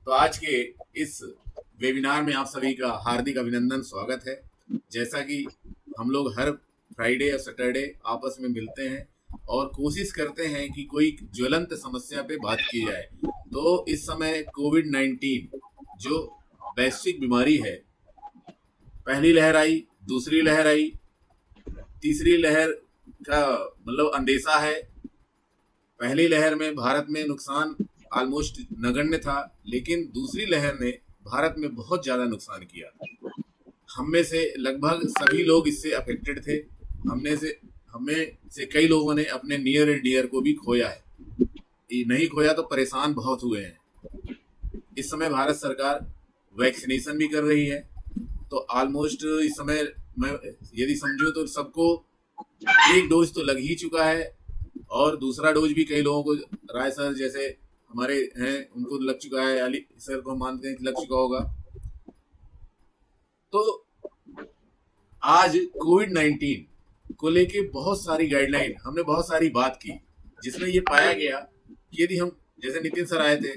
तो आज के इस वेबिनार में आप सभी का हार्दिक अभिनंदन, स्वागत है। जैसा कि हम लोग हर फ्राइडे और सैटरडे आपस में मिलते हैं और कोशिश करते हैं कि कोई ज्वलंत समस्या पे बात की जाए। तो इस समय कोविड-19 जो वैश्विक बीमारी है, पहली लहर आई, दूसरी लहर आई, तीसरी लहर का मतलब अंदेशा है। पहली लहर में भारत में नुकसान ऑलमोस्ट नगण्य था, लेकिन दूसरी लहर ने भारत में बहुत ज़्यादा नुकसान किया। हम में से लगभग सभी लोग इससे अफेक्टेड थे। हमें से कई लोगों ने अपने नियर एंड डियर को भी खोया है। नहीं खोया तो परेशान बहुत हुए हैं। इस समय भारत सरकार वैक्सीनेशन भी कर रही है, तो ऑलमोस्ट इस समय मैं यदि समझूं तो सबको एक डोज तो लग ही चुका है और दूसरा डोज भी कई लोगों को, राय सर जैसे हमारे हैं उनको लग चुका है, अली सर को हम मानते हैं कि लग चुका होगा। तो आज कोविड-19 को लेके बहुत सारी गाइडलाइन, हमने बहुत सारी बात की, जिसमें ये पाया गया कि यदि हम, जैसे नितिन सर आए थे,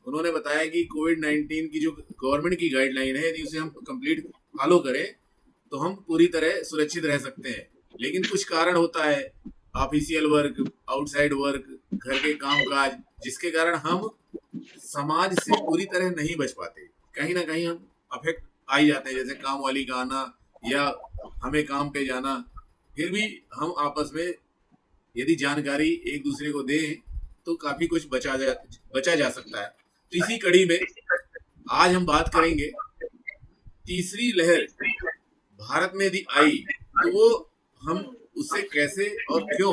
उन्होंने बताया कि कोविड-19 की जो गवर्नमेंट की गाइडलाइन है, यदि उसे हम कंप्लीट फॉलो करें तो हम पूरी तरह सुरक्षित रह सकते हैं। लेकिन कुछ कारण होता है, ऑफिशियल वर्क, आउटसाइड वर्क, घर के काम काज, जिसके कारण हम समाज से पूरी तरह नहीं बच पाते। कहीं ना कहीं हम अफेक्ट आ ही जाते हैं, जैसे काम वाली का आना या हमें काम पे जाना। फिर भी हम आपस में यदि जानकारी एक दूसरे को दें तो काफी कुछ बचा जा सकता है। तो इसी कड़ी में आज हम बात करेंगे, तीसरी लहर भारत में यदि आई तो वो हम उससे कैसे और क्यों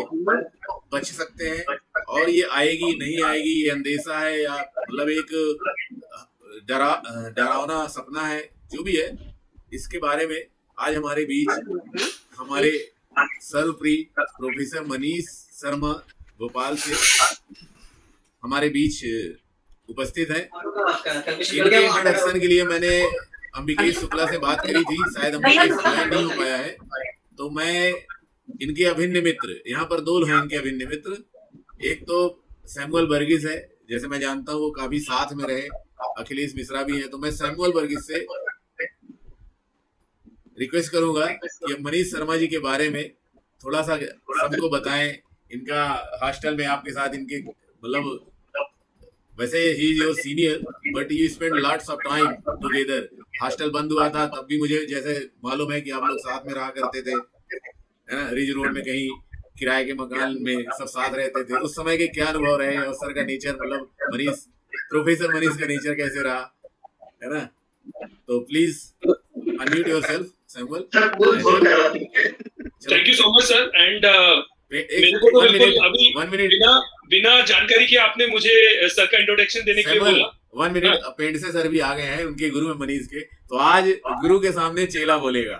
बच सकते हैं, और ये आएगी नहीं आएगी, ये अंदेशा है या मतलब एक डरावना सपना है, जो भी है, इसके बारे में आज हमारे बीच हमारे सर्वप्रिय प्रोफेसर मनीष शर्मा भोपाल से हमारे बीच उपस्थित हैं। इनके इंट्रोडक्शन के लिए मैंने अंबिकेश शुक्ला से बात करी थी, शायद अंबिकेश नहीं हो पाया है, तो मैं इनके अभिन्न मित्र, यहाँ पर दो हैं इनके अभिन्न मित्र। एक तो सैमुअल वर्गीस है, जैसे मैं जानता हूँ वो काफी साथ में रहे, अखिलेश मिश्रा भी है, तो मैं सैमुअल वर्गीस से रिक्वेस्ट करूंगा कि मनीष शर्मा जी के बारे में थोड़ा सा सबको बताएं। इनका हॉस्टल में आपके साथ इनके मतलब, वैसे he is your senior but you spend lots of time together. Hostel बंद हुआ था तब भी मुझे जैसे मालूम है कि आप लोग साथ में रहा करते थे, है ना, रिज रोड में कहीं किराए के मकान में सब साथ रहते थे। उस समय के क्या अनुभव रहे और सर का नेचर, मतलब मनीष, प्रोफेसर मनीष का नेचर कैसे रहा, है ना? तो please unmute yourself Samuel. Thank you so much sir. And मेरे को तो बिल्कुल अभी बिना जानकारी के आपने मुझे सर का इंट्रोडक्शन देने के लिए बोला। 1 मिनट, पेंट से सर भी आ गए हैं, उनके गुरु है मनीष के, तो आज गुरु के सामने चेला बोलेगा।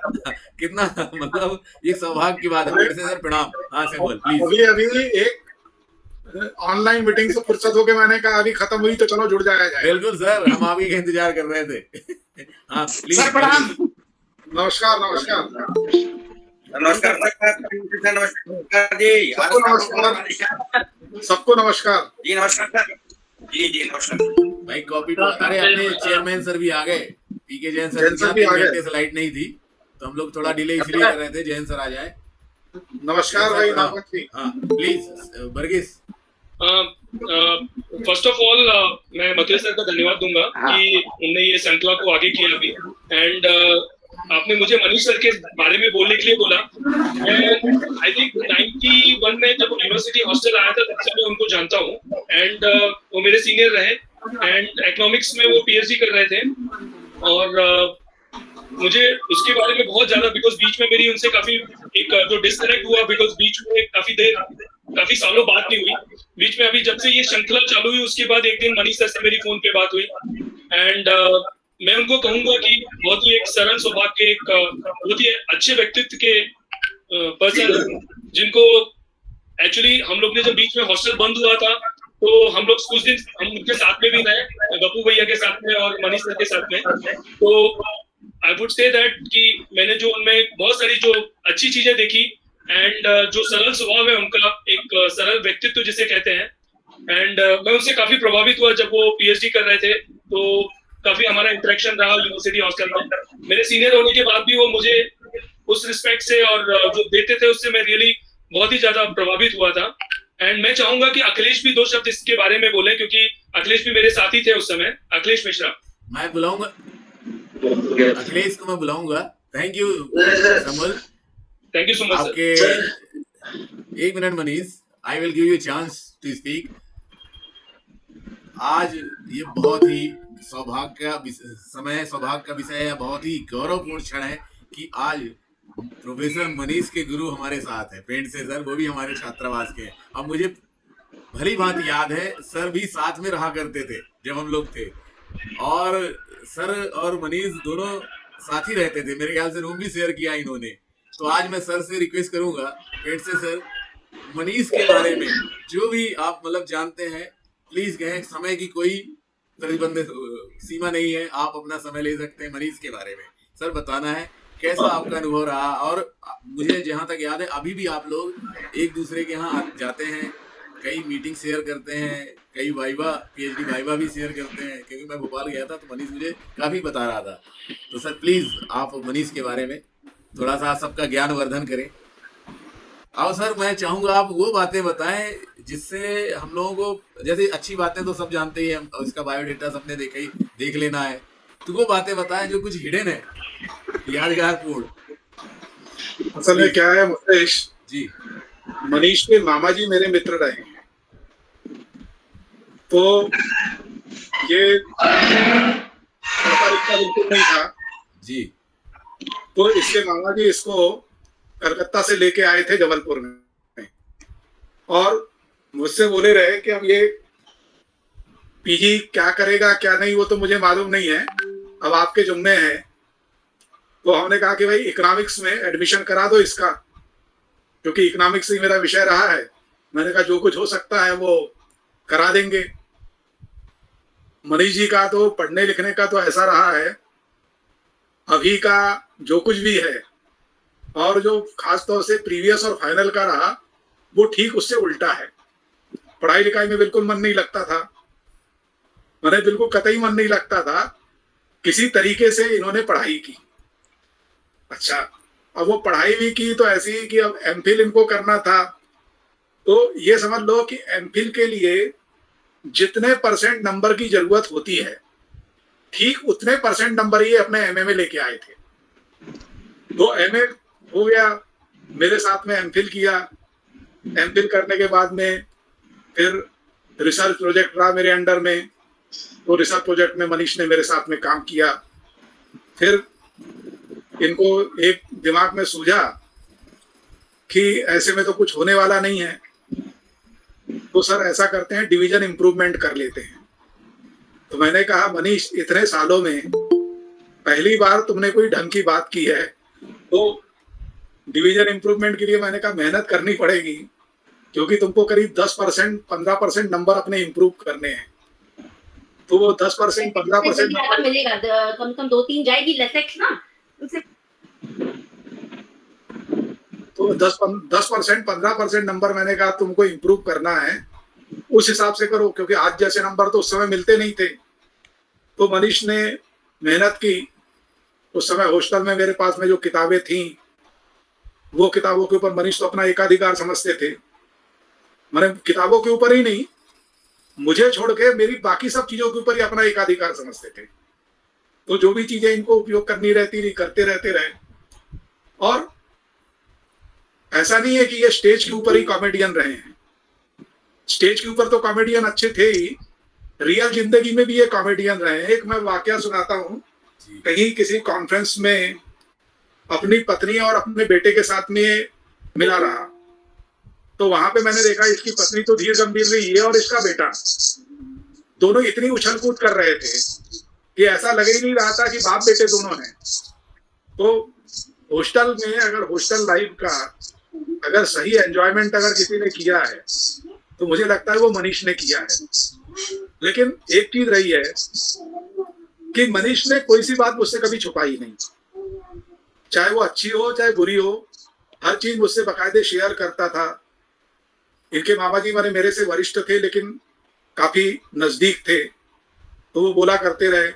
कितना मतलब ये सौभाग्य की बात है। पेंट से सर प्रणाम। हाँ सैमुअल प्लीज। अभी एक ऑनलाइन मीटिंग से फुर्सत होके मैंने कहा अभी खत्म हुई तो चलो जुड़ जाया जाए। बिल्कुल सर, हम आपके इंतजार कर रहे थे। हाँ प्लीज सर प्रणाम। नमस्कार नमस्कार नमस्कार नमस्कार जी, सबको नमस्कार जी, नमस्कार जी नमस्कार भाई। कॉपी तो, अरे अपने चेयरमैन सर भी आ गए, पीके जैन सर भी आ गए। स्लाइड नहीं थी तो हम लोग थोड़ा डिले इसलिए कर रहे थे, जैन सर आ जाए। नमस्कार भाई। हाँ please Varghese. First of all मैं मथुरा सर का धन्यवाद दूंगा कि उन्होंने ये श्रृंखला को आगे किया अभी। एंड आपने मुझे मनीष सर के बारे में बोलने के लिए बोला। आई थिंक 91 में जब यूनिवर्सिटी हॉस्टल आया था तब से मैं उनको जानता हूँ। एंड वो मेरे सीनियर रहे एंड इकोनॉमिक्स में वो पीएचडी कर रहे थे। और मुझे उसके बारे में बहुत ज्यादा, बिकॉज बीच में मेरी उनसे काफी एक जो डिस्कनेक्ट हुआ, बिकॉज बीच में काफी सालों बात नहीं हुई। बीच में अभी जब से ये श्रृंखला चालू हुई उसके बाद एक दिन मनीष सर से मेरी फोन पे बात हुई। एंड मैं उनको कहूंगा कि बहुत ही एक सरल स्वभाव के, एक बहुत ही अच्छे व्यक्तित्व के पर्सन, जिनको एक्चुअली हम लोग ने जब बीच में हॉस्टल बंद हुआ था तो हम लोग कुछ दिन हम उनके साथ में भी रहे, गप्पू भैया के साथ में और मनीष सर के साथ में। तो आई वुड से दैट कि मैंने जो उनमें बहुत सारी जो अच्छी चीजें देखी, एंड जो सरल स्वभाव है उनका, एक सरल व्यक्तित्व जिसे कहते हैं। एंड मैं उनसे काफी प्रभावित हुआ जब वो पीएचडी कर रहे थे। तो काफी हमारा इंटरेक्शन रहा यूनिवर्सिटी हॉस्टल में। मेरे सीनियर होने के बाद भी वो मुझे उस रिस्पेक्ट से और जो देते थे उससे मैं रियली बहुत ही ज्यादा प्रभावित हुआ था। एंड मैं चाहूंगा कि अखिलेश भी 2 शब्द इसके बारे में बोले, क्योंकि अखिलेश भी मेरे साथी थे उस समय। अखिलेश मिश्रा। मैं बुलाऊंगा, अखिलेश को मैं बुलाऊंगा। Thank you Samal, thank you so much आपके 1 minute Manish, I will give you chance to speak. आज ये बहुत ही सौभाग्य का समय है, सौभाग्य का विषय है, बहुत ही गौरवपूर्ण क्षण है कि आज प्रोफेसर मनीष के गुरु हमारे साथ है, पेंट से सर, वो भी हमारे छात्रावास के हैं। अब मुझे भली बात याद है, सर भी साथ में रहा करते थे जब हम लोग थे, और सर और मनीष दोनों साथ ही रहते थे, मेरे ख्याल से रूम भी शेयर किया इन्होंने। तो आज मैं सर से रिक्वेस्ट करूंगा, पेंट से सर, मनीष के बारे में जो भी आप मतलब जानते हैं प्लीज कहें। समय की कोई प्रतिबंध सीमा नहीं है, आप अपना समय ले सकते हैं। मनीष के बारे में सर बताना है, कैसा आपका अनुभव रहा। और मुझे जहाँ तक याद है अभी भी आप लोग एक दूसरे के यहाँ जाते हैं, कई मीटिंग शेयर करते हैं, कई वाइवा पीएचडी वाइवा भी शेयर करते हैं, क्योंकि मैं भोपाल गया था तो मनीष मुझे काफी बता रहा था। तो सर प्लीज आप मनीष के बारे में थोड़ा सा सबका ज्ञान वर्धन करें। और सर मैं चाहूंगा आप वो बातें बताएं जिससे हम लोगों को, जैसे अच्छी बातें तो सब जानते ही हैं, इसका बायोडेटा सबने देख लेना है, तो वो बातें बताएं जो कुछ हिडन है, यादगार पूर्ण। असल में क्या है मुकेश जी, मनीष के मामा जी मेरे मित्र रहे हैं, तो ये बिल्कुल नहीं था जी। तो इसके मामा जी इसको कलकत्ता से लेके आए थे जबलपुर में, और मुझसे बोले रहे कि अब ये पीजी क्या करेगा क्या नहीं वो तो मुझे मालूम नहीं है, अब आपके जुम्मे है। तो हमने कहा कि भाई इकोनॉमिक्स में एडमिशन करा दो इसका, क्योंकि इकोनॉमिक्स ही मेरा विषय रहा है। मैंने कहा जो कुछ हो सकता है वो करा देंगे। मनीष जी का तो पढ़ने लिखने का तो ऐसा रहा है, अभी का जो कुछ भी है और जो खास तौर से प्रीवियस और फाइनल का रहा वो ठीक उससे उल्टा है। पढ़ाई लिखाई में बिल्कुल मन नहीं लगता था, मैंने बिल्कुल कतई मन नहीं लगता था। किसी तरीके से इन्होंने पढ़ाई की। अच्छा, अब वो पढ़ाई भी की तो ऐसी कि अब एमफिल इनको करना था, तो ये समझ लो कि एमफिल के लिए जितने % नंबर की जरूरत होती है ठीक उतने % नंबर ये अपने एमए में लेके आए थे। तो एमए हो गया, मेरे साथ में एमफिल किया। एमफिल करने के बाद में फिर रिसर्च प्रोजेक्ट रहा मेरे अंडर में, तो रिसर्च प्रोजेक्ट में मनीष ने मेरे साथ में काम किया। फिर इनको एक दिमाग में सूझा कि ऐसे में तो कुछ होने वाला नहीं है, तो सर ऐसा करते हैं डिवीजन इम्प्रूवमेंट कर लेते हैं। तो मैंने कहा मनीष इतने सालों में पहली बार तुमने कोई ढंग की बात की है, तो डिवीजन इम्प्रूवमेंट के लिए मैंने कहा मेहनत करनी पड़ेगी, क्योंकि तुमको करीब 10% 15% नंबर अपने इम्प्रूव करने हैं। तो वो 10% 15% मिलेगा, कम से कम 2-3 जाएगी लेसेक्स ना, तो 10% 15% नंबर मैंने कहा तुमको इम्प्रूव करना है, उस हिसाब से करो, क्योंकि आज जैसे नंबर तो उस समय मिलते नहीं थे। तो मनीष ने मेहनत की। उस समय हॉस्टल में मेरे पास में जो किताबें थी वो किताबों के ऊपर मनीष तो अपना एकाधिकार समझते थे। मैंने किताबों के ऊपर ही नहीं, मुझे छोड़ के मेरी बाकी सब चीजों के ऊपर ही अपना एकाधिकार समझते थे। तो जो भी चीजें इनको उपयोग करनी रहती थी करते रहते रहे। और ऐसा नहीं है कि ये स्टेज के ऊपर ही कॉमेडियन रहे हैं, स्टेज के ऊपर तो कॉमेडियन अच्छे थे ही, रियल जिंदगी में भी ये कॉमेडियन रहे हैं। एक मैं वाकया सुनाता हूँ। कहीं किसी कॉन्फ्रेंस में अपनी पत्नी और अपने बेटे के साथ में मिला रहा, तो वहां पे मैंने देखा इसकी पत्नी तो धीर गंभीर रही है और इसका बेटा दोनों इतनी उछल कूद कर रहे थे कि ऐसा लग ही नहीं रहा था कि बाप बेटे दोनों हैं। तो हॉस्टल में अगर हॉस्टल लाइफ का अगर सही एंजॉयमेंट अगर किसी ने किया है तो मुझे लगता है वो मनीष ने किया है। लेकिन एक चीज रही है कि मनीष ने कोई सी बात मुझसे कभी छुपाई नहीं, चाहे वो अच्छी हो चाहे बुरी हो, हर चीज मुझसे बकायदे शेयर करता था। इनके मामा जी मेरे से वरिष्ठ थे लेकिन काफी नजदीक थे। तो वो बोला करते रहे।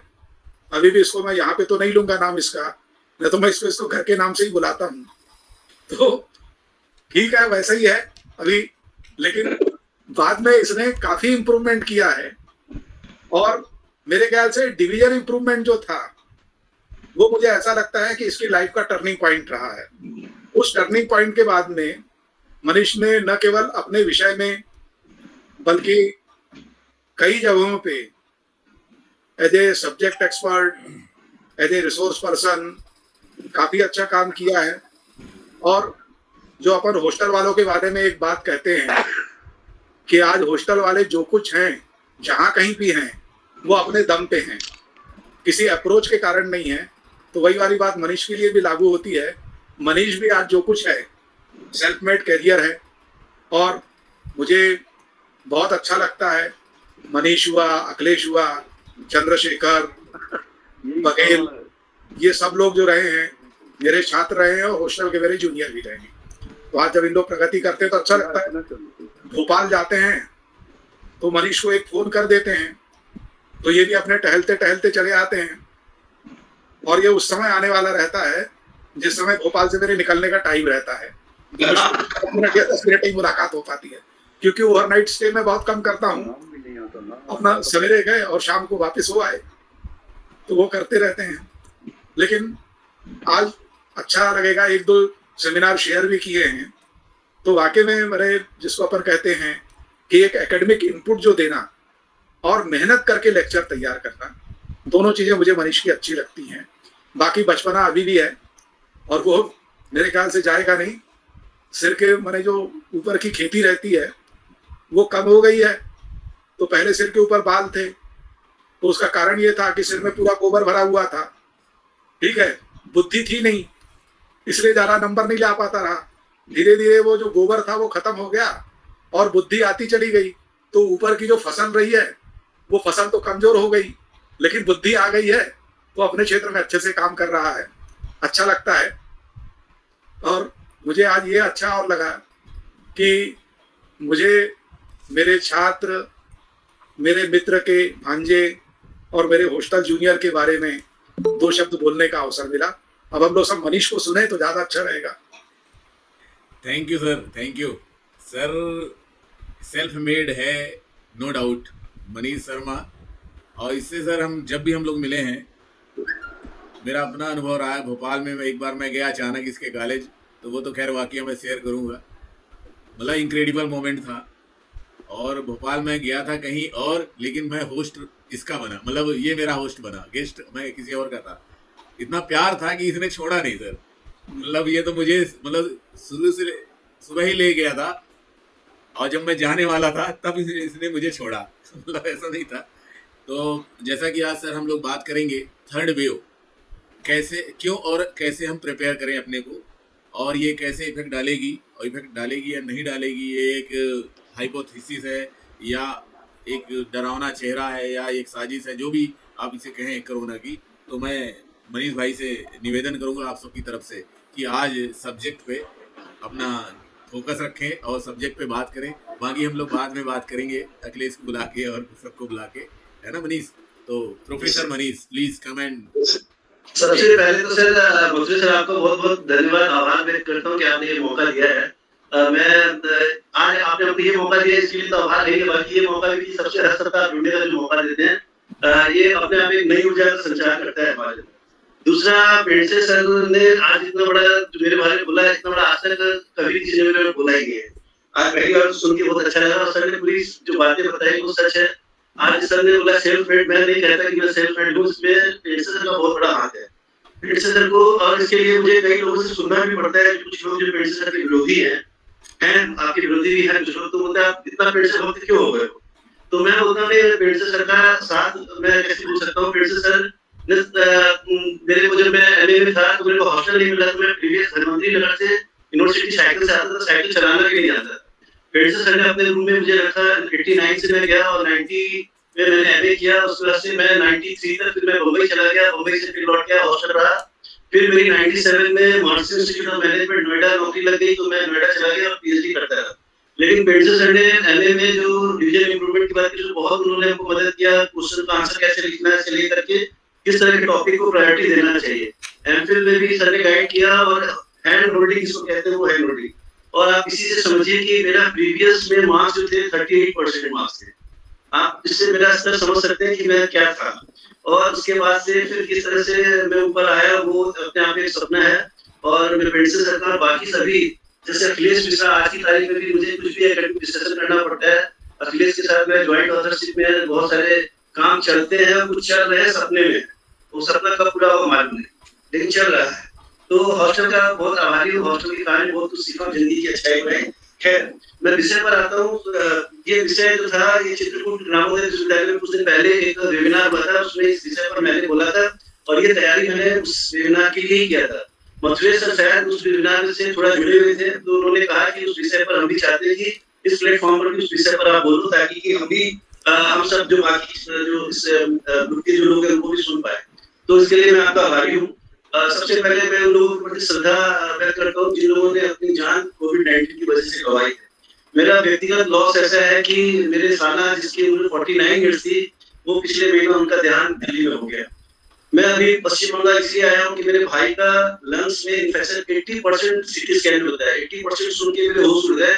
अभी भी इसको मैं यहाँ पे तो नहीं लूंगा नाम इसका, नहीं तो मैं इसको घर के नाम से ही बुलाता हूँ। तो ठीक है, वैसा ही है अभी, लेकिन बाद में इसने काफी इम्प्रूवमेंट किया है। और मेरे ख्याल से डिवीजन इम्प्रूवमेंट जो था वो मुझे ऐसा लगता है कि इसकी लाइफ का टर्निंग पॉइंट रहा है। उस टर्निंग पॉइंट के बाद में मनीष ने न केवल अपने विषय में बल्कि कई जगहों पे as a subject expert, as a resource person काफी अच्छा काम किया है। और जो अपन हॉस्टल वालों के बारे में एक बात कहते हैं कि आज हॉस्टल वाले जो कुछ हैं, जहाँ कहीं भी हैं, वो अपने दम पे हैं, किसी अप्रोच के कारण नहीं है। तो वही वाली बात मनीष के लिए भी लागू होती है। मनीष भी आज जो कुछ है सेल्फ मेड कैरियर है, और मुझे बहुत अच्छा लगता है। मनीष हुआ, अखिलेश हुआ, चंद्रशेखर, बघेल, ये सब लोग जो रहे हैं मेरे छात्र रहे हैं और हॉस्टल के मेरे जूनियर भी रहे हैं। तो आज जब इन लोग प्रगति करते हैं तो अच्छा लगता है। भोपाल जाते हैं तो मनीष को एक फोन कर देते हैं, तो ये भी अपने टहलते टहलते चले आते हैं। और ये उस समय आने वाला रहता है जिस समय भोपाल से मेरे निकलने का टाइम रहता है। 10 मिनट ही मुलाकात हो पाती है, क्योंकि ओवरनाइट स्टे मैं बहुत कम करता हूँ। अपना सवेरे गए और शाम को वापस हो आए, तो वो करते रहते हैं। लेकिन आज अच्छा लगेगा, 1-2 सेमिनार शेयर भी किए हैं। तो वाकई में मेरे, जिसको अपन कहते हैं कि एक एकेडमिक इनपुट जो देना और मेहनत करके लेक्चर तैयार करना, दोनों चीजें मुझे मनीष की अच्छी लगती हैं। बाकी बचपना अभी भी है और वो मेरे ख्याल से जाएगा नहीं। सिर के मैंने जो ऊपर की खेती रहती है वो कम हो गई है। तो पहले सिर के ऊपर बाल थे, तो उसका कारण ये था कि सिर में पूरा गोबर भरा हुआ था, ठीक है, बुद्धि थी नहीं, इसलिए ज्यादा नंबर नहीं ला पाता रहा। धीरे धीरे वो जो गोबर था वो खत्म हो गया और बुद्धि आती चली गई। तो ऊपर की जो फसल रही है वो फसल तो कमजोर हो गई, लेकिन बुद्धि आ गई है, तो अपने क्षेत्र में अच्छे से काम कर रहा है, अच्छा लगता है। और मुझे आज ये अच्छा और लगा कि मुझे मेरे छात्र, मेरे मित्र के भांजे और मेरे हॉस्टल जूनियर के बारे में 2 शब्द बोलने का अवसर मिला। अब हम लोग सब मनीष को सुने तो ज्यादा अच्छा रहेगा। Thank you sir, thank you sir. Self made है नो डाउट मनीष शर्मा। और इससे सर जब भी हम लोग मिले हैं, मेरा अपना अनुभव रहा है। भोपाल में एक बार मैं गया अचानक इसके कॉलेज, तो वो तो खैर वाकया मैं शेयर करूँगा, मतलब इनक्रेडिबल मोमेंट था। और भोपाल में गया था कहीं और, लेकिन मैं होस्ट इसका बना, मतलब ये मेरा होस्ट बना, गेस्ट मैं किसी और का था। इतना प्यार था कि इसने छोड़ा नहीं सर। मतलब ये तो मुझे मतलब शुरू से सुबह ही ले गया था, और जब मैं जाने वाला था तब इसने मुझे छोड़ा। मतलब ऐसा नहीं था। तो जैसा कि आज सर हम लोग बात करेंगे थर्ड वेव, कैसे, क्यों और कैसे हम प्रिपेयर करें अपने को, और ये कैसे इफेक्ट डालेगी, और इफेक्ट डालेगी या नहीं डालेगी, ये एक हाइपोथेसिस है या एक डरावना चेहरा है या एक साजिश है, जो भी आप इसे कहें कोरोना की। तो मैं मनीष भाई से निवेदन करूंगा आप सबकी तरफ से कि आज सब्जेक्ट पे अपना फोकस रखें और सब्जेक्ट पे बात करें। बाकी हम लोग बाद में बात करेंगे अखिलेश को बुला के और सबको बुला के, है ना मनीष? तो professor Manish please come and. सबसे पहले तो सर मुझे सर आपको बहुत बहुत धन्यवाद, आभार व्यक्त करता हूँ कि आपने ये मौका दिया है। मैं आज आपने अपने ये मौका दिया इसके लिए तो आभार है। बाकी ये मौका भी सबसे हर सप्ताह ढूंढने का जो मौका देते हैं, ये अपने आप एक नई ऊर्जा का संचार करता है हमारे। दूसरा, पेड़से सर ने आज इतना बड़ा जो मेरे बारे में बोला, इतना बड़ा आज तक कभी किसी ने मेरे बोला ही नहीं है। आज पहली बार सुन के बहुत अच्छा लगा, और सर ने पूरी जो बातें बताई वो सच है। आज सर ने बोला सेल्फ मेड, मैं नहीं कहता कि मैं सेल्फ मेड हूँ, इसमें पेड़से सर का बहुत बड़ा हाथ है। पेड़से सर को, और इसके लिए मुझे कई लोगों से सुनना भी पड़ता है। कुछ लोग जो पेड़से सर के विरोधी हैं, आपके विरोधी भी हैं कुछ लोग, तो बोलते हैं आप इतना पेड़से भक्त क्यों हो गए? तो मैं बोलता हूँ पेड़से सर का साथ मैं कैसे बोल सकता हूँ। पेड़से सर मेरे को जब मैं एमए में था तो मेरे को हॉस्टल नहीं मिला, तो मैं प्रीवियस धनवंतरी नगर से यूनिवर्सिटी साइकिल से आता था, साइकिल चलाना भी नहीं आता। पेड़से सर ने अपने रूम में मुझे रखा। 89 से मैं गया और 90 में मैंने एमए किया। उसके बाद से मैं 93 तक फिर मैं मुंबई चला गया, मुंबई से फिर लौट गया, हॉस्टल रहा। फिर मेरी 97 में monster institute of management Noida नौकरी लग गई, तो मैं नोएडा चला गया और पीएचडी करता रहा। लेकिन पेंडसे सर ने एमए में जो डिवीजन इंप्रूवमेंट की बात की, तो बहुत उन्होंने हमको मदद किया, क्वेश्चन का आंसर कैसे लिखना है से लेकर के किस तरह के टॉपिक को प्रायोरिटी देना चाहिए। एमफिल में भी सर ने गाइड किया, और हैंड होल्डिंग जिसको कहते हैं वो हैंड होल्डिंग। और आप इसी से समझिए कि मेरा प्रीवियस में मार्क्स जो थे 38% मार्क्स थे। आप इससे मेरा स्तर समझ सकते हैं कि मैं क्या था। और उसके बाद से फिर किस तरह से मैं ऊपर आया वो अपने आप एक सपना है। और मैं पेंडसे सर का बाकी सभी, जैसे अखिलेश मिश्रा, आज की तारीख में भी मुझे कुछ भी एकेडमिक डिस्कशन करना पड़ता है, अखिलेश के साथ में ज्वाइंट ऑथरशिप में बहुत सारे काम चलते हैं, कुछ चल रहे हैं सपने में, वो सपना कब पूरा होगा मालूम नहीं, लेकिन चल रहा है। तो हॉस्टल का बहुत आभारी हूँ, हॉस्टल के कारण बहुत कुछ सीखा, जिंदगी की अच्छाई में। खैर मैं विषय पर आता हूँ। ये विषय जो था, ये चित्रकूट ग्रामोदय विश्वविद्यालय में कुछ दिन पहले एक वेबिनार हुआ था, उसमें इस विषय पर मैंने बोला था, और ये तैयारी मैंने उस वेबिनार के लिए ही किया था। मथुरे सर शायद उस वेबिनार से थोड़ा जुड़े हुए थे, तो उन्होंने कहा कि उस विषय पर हम भी चाहते हैं कि इस प्लेटफॉर्म पर भी उस विषय पर आप बोलो, ताकि कि हम भी हम सब जो बाकी जो इस ग्रुप के जो लोग हैं उनको भी सुन पाए। तो इसके लिए मैं आपका आभारी हूँ। सबसे पहले मैं उन लोगों के प्रति श्रद्धा व्यक्त करता हूँ जिन लोगों ने अपनी जान कोविड-19 की वजह से गंवाई है। मेरा व्यक्तिगत लॉस ऐसा है कि मेरे साला जिसकी उम्र 49 ईयर्स थी, वो पिछले महीने उनका देहांत दिल्ली में हो गया। मैं अभी पश्चिम बंगाल इसलिए आया हूँ कि मेरे भाई का लंग्स में इन्फेक्शन 80% सीटी स्कैन होता है। 80% सुन के मेरे होश उड़ गए।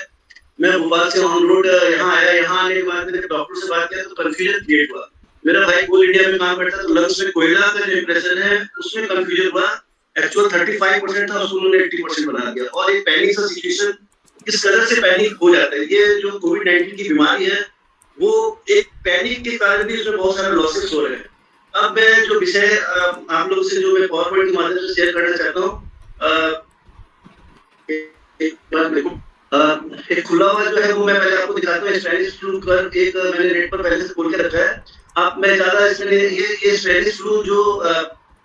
मैं भोपाल से ऑन रोड यहाँ आया, यहाँ आने के बाद मैंने डॉक्टर से बात किया तो कंफ्यूजन क्रिएट हुआ। मेरा भाई कोल इंडिया में काम करता है, तो लंग्स में कोयला का जो इंप्रेशन है उसमें कंफ्यूजन हुआ। एक्चुअल 35% था, उसको उन्होंने 80% बना दिया। और एक पैनिक सा सिचुएशन, इस कदर से पैनिक हो जाता है। ये जो कोविड-19 की बीमारी है, वो एक पैनिक के कारण भी उसमें बहुत सारे लॉसेस हो रहे हैं। अब मैं जो विषय आप लोगों से जो मैं पावरपॉइंट के माध्यम से शेयर करना चाहता हूँ, एक बार देखो, एक खुला हुआ जो है वो मैं पहले आपको दिखाता हूँ। स्पेनिश फ्लू कर एक मैंने नेट पर पहले से खोल के रखा है। आप मैं ज्यादा इसमें ये स्पेनिश फ्लू जो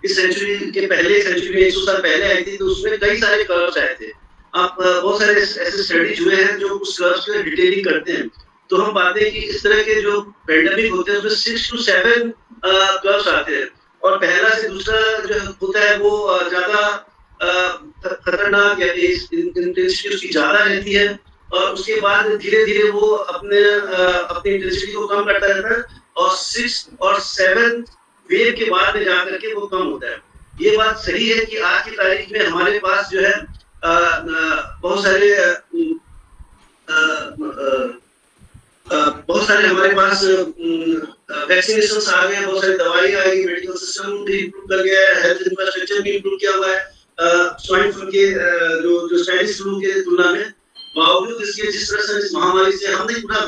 इस सेंचुरी के पहले सेंचुरी में 100 साल पहले आई थी, तो उसमें कई सारे कर्व्स आए थे। आप बहुत सारे ऐसे स्टडीज हुए हैं जो उस कर्व्स की डिटेलिंग करते हैं, तो हम पाते हैं कि इस तरह के जो पेंडेमिक होते हैं उसमें 6 to 7 कर्व्स आते हैं। और पहला से दूसरा जो होता है वो ज्यादा खतरनाक या इंटेंसिटी उसकी ज्यादा रहती है, और उसके बाद धीरे धीरे वो अपनी इंटेंसिटी को कम करता रहता है, और 6 और 7 वेव के बाद में जाकर के वो कम होता है। ये बात सही है कि आज की तारीख में हमारे पास जो है बहुत सारे हमारे पास वैक्सीनेशन आ गए, बहुत सारी दवाई आ गई, मेडिकल सिस्टम भी इम्प्रूव कर गया है, हेल्थ इंफ्रास्ट्रक्चर भी इम्प्रूव किया हुआ है। स्वाइन फ्लू के जो स्पेनिश फ्लू के तुलना में, बावजूद इसके जिस तरह से इस महामारी से हमने पूरा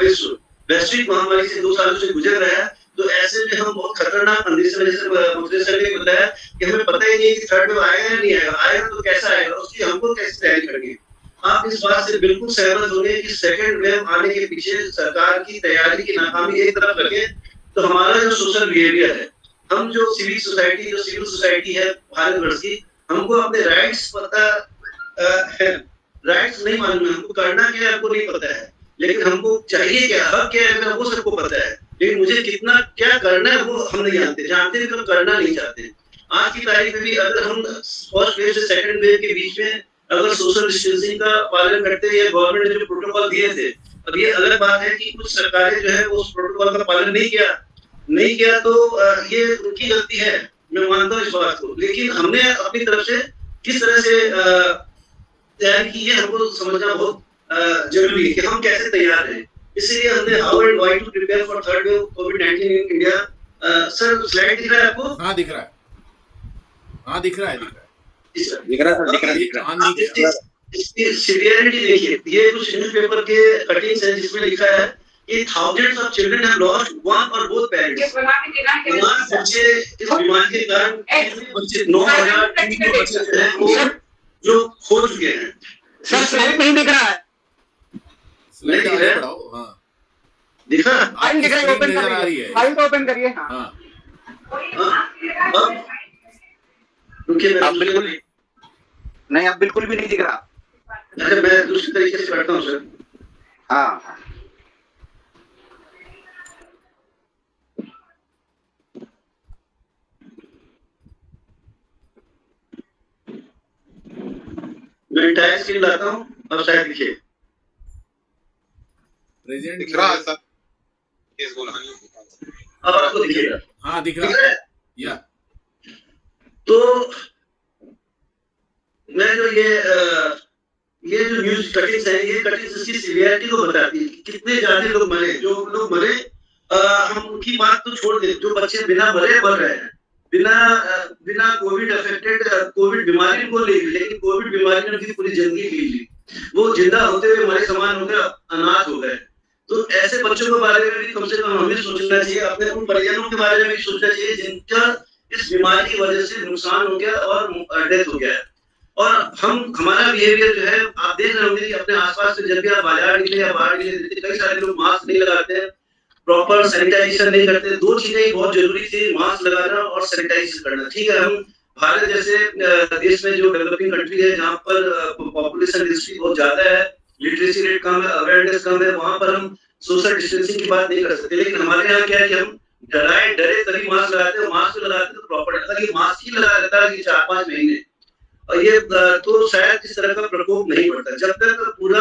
वैश्विक महामारी से 2 सालों से गुजर रहा है, तो ऐसे में हम बहुत खतरनाक कंडीशन में, जैसे मुझे सर ने बताया कि हमें पता ही नहीं कि थर्ड वेव आएगा या नहीं आएगा, आएगा तो कैसा आएगा, उसकी हमको कैसे तैयारी करनी है। आप इस बात से बिल्कुल सहमत होंगे कि सेकंड वेव आने के पीछे सरकार की तैयारी की नाकामी एक तरफ रखें, तो हमारा जो सोशल बिहेवियर है, हम जो सिविल सोसाइटी है भारतवर्ष की, हमको अपने राइट्स पता है, राइट्स नहीं मालूम है, हमको करना क्या है हमको नहीं पता है, लेकिन हमको चाहिए क्या, हक क्या है वो सबको पता है, लेकिन मुझे कितना क्या करना है वो हम नहीं जानते भी, तो करना नहीं चाहते। आज की तारीख में भी अगर हम फर्स्ट वेव से सेकंड वेव के बीच में अगर सोशल डिस्टेंसिंग का पालन करते हैं, गवर्नमेंट ने जो प्रोटोकॉल दिए थे, अब ये अलग बात है कि कुछ सरकारें जो है वो उस प्रोटोकॉल का पालन नहीं किया, तो ये उनकी गलती है, मैं मानता हूँ इस बात को। लेकिन हमने अपनी तरफ से किस तरह से तैयारी की है हमको समझना बहुत जरूरी है कि हम कैसे तैयार हैं। इसलिए हमने how and why to prepare for third wave कोविड-19 इन इंडिया। सर स्लाइड दिख रहा है आपको? हाँ दिख रहा है, हाँ दिख रहा है इसकी सीवियरिटी देखिए, ये कुछ न्यूज़पेपर के कटिंग्स हैं जिसमें लिखा है कि thousands of children have lost one or both parents। बच्चे इस बीमारी के कारण बच्चे 9,000 बच्चे हैं वो जो खो चुके हैं। सर स्लाइड नहीं दिख रहा है, स्लाइड आगे बढ़ाओ। हाँ दिखा फाइल दिख रहा है, ओपन नजर आ रही है। फाइल को ओपन करिए। हाँ रुकिए, अब बिल्कुल नहीं, अब बिल्कुल भी नहीं दिख रहा। अच्छा मैं दूसरी तरीके से करता हूँ सर। हाँ मैं एंटायर स्क्रीन लाता हूँ, अब शायद दिखे। प्रेजेंट दिख रहा है सर? Yes, बोला। अब आपको दिखेगा? हाँ दिख दिख रहा रहा है। है? या तो मैं जो ये जो न्यूज कटिंग्स है, ये कटिंग्स इसकी सीवियरिटी को बताती है कि कितने ज्यादा लोग मरे। जो लोग मरे, हम उनकी बात तो छोड़ दें, जो बच्चे बिना मरे मर रहे हैं, बिना कोविड अफेक्टेड, कोविड बीमारी को ले, लेकिन कोविड बीमारी ने उनकी पूरी जिंदगी ली ली, वो जिंदा होते हुए हमारे समान हो गए, अनाथ हो गए। तो ऐसे बच्चों के बारे में भी कम से कम हमें सोचना चाहिए, अपने उन परिजनों के बारे में भी सोचना चाहिए जिनका इस बीमारी की वजह से नुकसान हो गया और डेथ हो गया है। और हमारा बिहेवियर जो है, आप देख रहे होंगे कि अपने आसपास से जब भी आप बाजार निकले या बाहर निकले, कई सारे लोग मास्क नहीं लगाते हैं, प्रॉपर सैनिटाइजेशन नहीं करते। दो चीजें बहुत जरूरी थी, मास्क लगाना और सैनिटाइजेशन करना। ठीक है, हम भारत जैसे देश में जो डेवलपिंग कंट्री है, जहाँ पर पॉपुलेशन डेंसिटी बहुत ज्यादा है, लिटरेसी रेट कम है, अवेयरनेस कम है, वहां पर हम सोशल डिस्टेंसिंग की बात नहीं कर सकते। लेकिन हमारे यहाँ क्या है कि हम डरे तभी मास्क लगाते हैं, मास्क लगाते तो प्रॉपर, अगर मास्क ही लगा रहता है 4-5 महीने, और ये तो शायद इस तरह का प्रकोप नहीं पड़ता। जब तक पूरा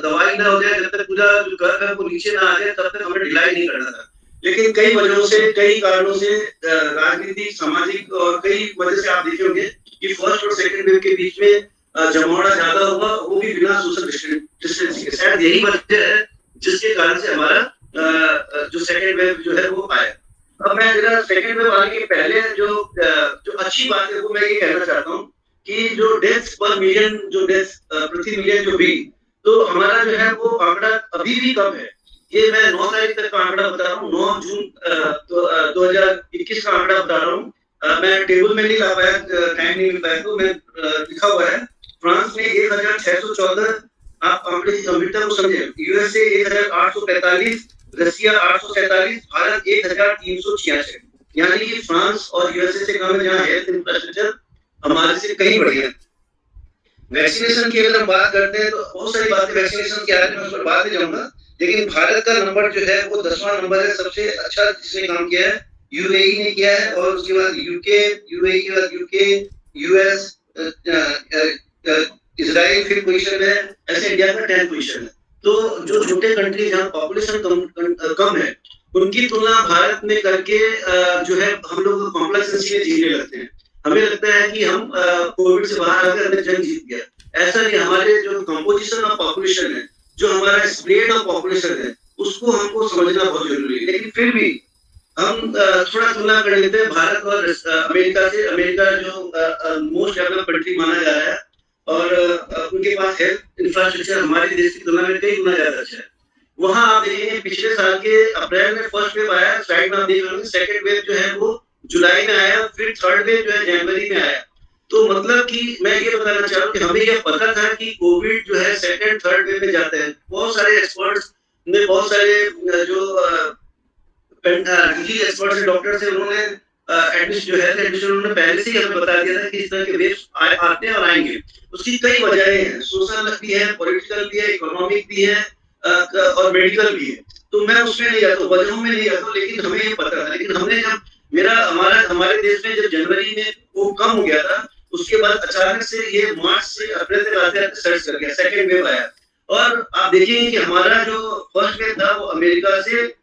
दवाई ना हो जाए, जब तक पूरा जो कर्व है वो नीचे ना आ जाए, तब तक हमें ढिलाई नहीं करना था। लेकिन कई वजहों से, कई कारणों से, राजनीतिक, सामाजिक और कई वजह से आप देखे होंगे कि फर्स्ट और सेकंड वेव के बीच में जमावड़ा ज्यादा हुआ, वो भी बिना सोशल डिस्टेंसिंग के। शायद यही वजह है जिसके कारण से हमारा जो सेकंड वेव जो है वो आया। अब मैं जरा सेकंड वेव आने के पहले जो अच्छी बात है वो मैं ये कहना चाहता हूँ कि जो डेथ्स पर मिलियन, जो डेथ्स प्रति मिलियन जो हुई, तो हमारा जो है वो आंकड़ा अभी भी कम है। ये मैं 9 तारीख तक का आंकड़ा बता रहा हूँ, 9 जून 2021 का आंकड़ा बता रहा हूँ। मैं टेबल में नहीं ला पाया, टाइम नहीं मिल पाया, तो मैं लिखा हुआ है। फ्रांस में 1614, आप आंकड़े की गंभीरता को समझे, यूएसए 1845, रसिया 847, भारत 1386। यानी कि फ्रांस और यूएसए से कम है, जहाँ हेल्थ इंफ्रास्ट्रक्चर हमारे से कहीं बढ़िया। वैक्सीनेशन की अगर हम बात करते हैं तो बहुत सारी बातें वैक्सीनेशन की आ रही है, मैं उस पर बाद में जाऊंगा। लेकिन भारत का नंबर जो है वो 10वां नंबर है, सबसे अच्छा जिसने काम किया है यूएई ने किया है, और उसके बाद यूके, यूएई के बाद यूके, यूएस, इजराइल फिर पोजीशन है, ऐसे इंडिया का 10th पोजीशन है। तो जो छोटे कंट्री जहाँ पॉपुलेशन कम है, उनकी तुलना भारत में करके जो है हम लोग कॉम्प्लेक्स में जीने लगते हैं। हमें लगता है कि हम कोविड से बाहर आकर हमने जंग जीत गया। ऐसा नहीं, हमारे जो कंपोजिशन ऑफ पॉपुलेशन है, जो हमारा स्प्रेड ऑफ पॉपुलेशन है, उसको हमको समझना बहुत जरूरी है। लेकिन फिर भी हम थोड़ा तुलना कर लेते हैं भारत और अमेरिका से। अमेरिका जो मोस्ट डेवलप्ड कंट्री माना जा रहा है, और उनके पास हेल्थ इंफ्रास्ट्रक्चर हमारे देश की तुलना में कई गुना ज्यादा अच्छा है। वहां आप देखेंगे पिछले साल के अप्रैल में फर्स्ट वेव आया, साइड में आप देख रहे हैं सेकंड वेव जो है वो जुलाई में आया, फिर थर्ड वेव जो है जनवरी में आया। तो मतलब कि मैं ये बताना चाह रहा हूँ कि हमें ये पता था कि कोविड जो है सेकंड थर्ड वेव में जाता है। बहुत सारे एक्सपर्ट्स ने, बहुत सारे जो एक्सपर्ट्स डॉक्टर्स हैं, उन्होंने उन्होंने पहले से ही हमें बता दिया था कि इस तरह के वेव्स आते हैं और आएंगे। उसकी कई वजहें हैं, सोशल भी है, पॉलिटिकल भी है, इकोनॉमिक भी है, और मेडिकल भी है। तो मैं उसमें नहीं जाता, वजहों में नहीं जाता, लेकिन हमें ये पता था। लेकिन हमने जब हमारे देश में जब जनवरी में वो कम हो गया था, उसके बाद अचानक से ये मार्च से अप्रैल तक आते सर्च कर गया, सेकंड वेव आया। और आप देखेंगे कि हमारा जो फर्स्ट वेव था वो अमेरिका से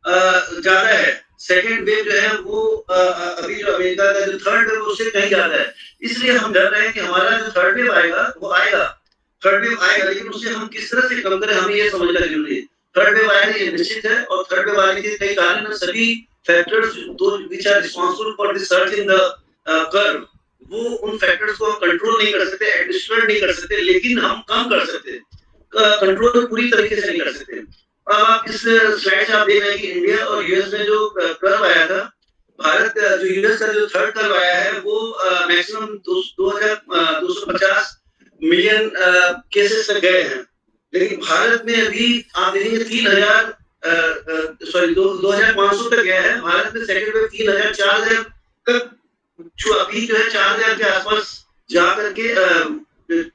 ज्यादा है, सेकंड वेव जो है वो अभी जो अमेरिका का जो थर्ड वेव उससे कहीं ज्यादा है। इसलिए हम डर रहे हैं कि हमारा जो थर्ड वेव आएगा वो आएगा, थर्ड वेव आएगा, लेकिन उससे हम किस तरह से कम करें, हमें ये समझना जरूरी है। थर्ड वेव आएगा ये निश्चित है, और थर्ड वेव आने के कई कारण है। सभी factors which are responsible for the surge in the curve, वो उन फैक्टर्स को हम कंट्रोल नहीं कर सकते, एडजस्टमेंट नहीं कर सकते, लेकिन हम कम कर सकते हैं, कंट्रोल पूरी तरीके से नहीं कर सकते। अब आप इस स्लाइड से आप देख रहे हैं कि इंडिया और यूएस में जो कर्व आया था, भारत जो यूएस का जो थर्ड कर्व आया है वो मैक्सिमम 250 मिलियन केसेस तक गए हैं। लेकिन भारत में अभी आप देखेंगे 2500 तक गया है। भारत में सेकंड वेव 3000 4000 तक, जो अभी जो है 4000 के आसपास जाकर के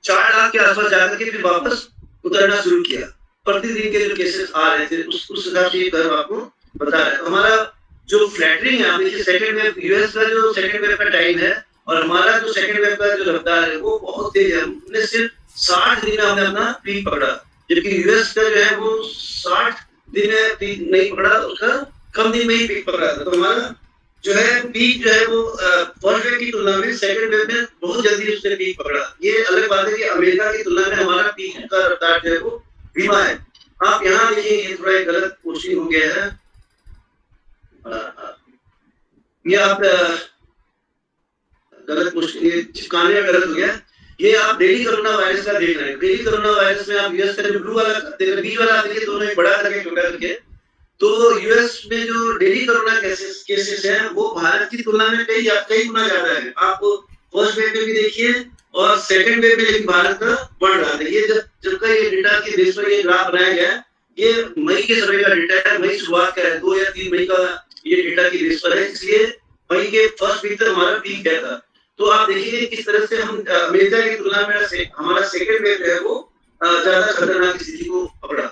4 लाख के आसपास जाकर के फिर वापस उतरना शुरू किया। प्रतिदिन के जो केसेस आ रहे थे उस हिसाब से ये कर्व आपको बता रहा है। हमारा जो फ्लैटरिंग है, आप देखिए सेकंड वेव, यूएस का जो सेकंड वेव का टाइम है और हमारा जो सेकंड वेव का जो रफ्तार है वो बहुत तेज है। हमने सिर्फ 60 दिन में हमने अपना पीक पकड़ा। जबकि यूएस का जो है वो 60 दिन में पीक नहीं पकड़ा, उसका कम दिन में ही पीक पकड़ा था। तो हमारा जो है पीक जो है वो फर्स्ट वेव की तुलना में सेकंड वेव में बहुत जल्दी उसने पीक पकड़ा। ये अलग बात है कि अमेरिका की तुलना में हमारा पीक का रफ्तार जो है वो धीमा है। आप यहाँ देखिए, ये थोड़ा गलत क्वेश्चन हो गया है। ये आप गलत क्वेश्चन, ये चिपकाने में गलत हो गया। ये आप डेली कोरोना वायरस का देख रहे हैं। डेली कोरोना वायरस में आप यूएस का जो ब्लू वाला देख रहे हैं, बीच वाला देखिए, दोनों एक बड़ा करके छोटा करके। तो यूएस में जो डेली कोरोना केसेस हैं वो भारत की तुलना में कई गुना ज्यादा है। आप फर्स्ट वेव में भी देखिए और सेकंड वेव में, लेकिन भारत का बढ़ रहा है। ये जब का ये डेटा के बेस पर ये ग्राफ बनाया गया है, ये मई के सर्वे का डेटा है, मई शुरुआत का है, 2 या 3 मई का ये डेटा के बेस पर है। इसलिए मई के फर्स्ट वीक तक हमारा पीक गया था। तो आप देखिए किस तरह से हम अमेरिका की तुलना में हमारा सेकंड वेव जो है वो ज्यादा खतरनाक स्थिति को पकड़ा।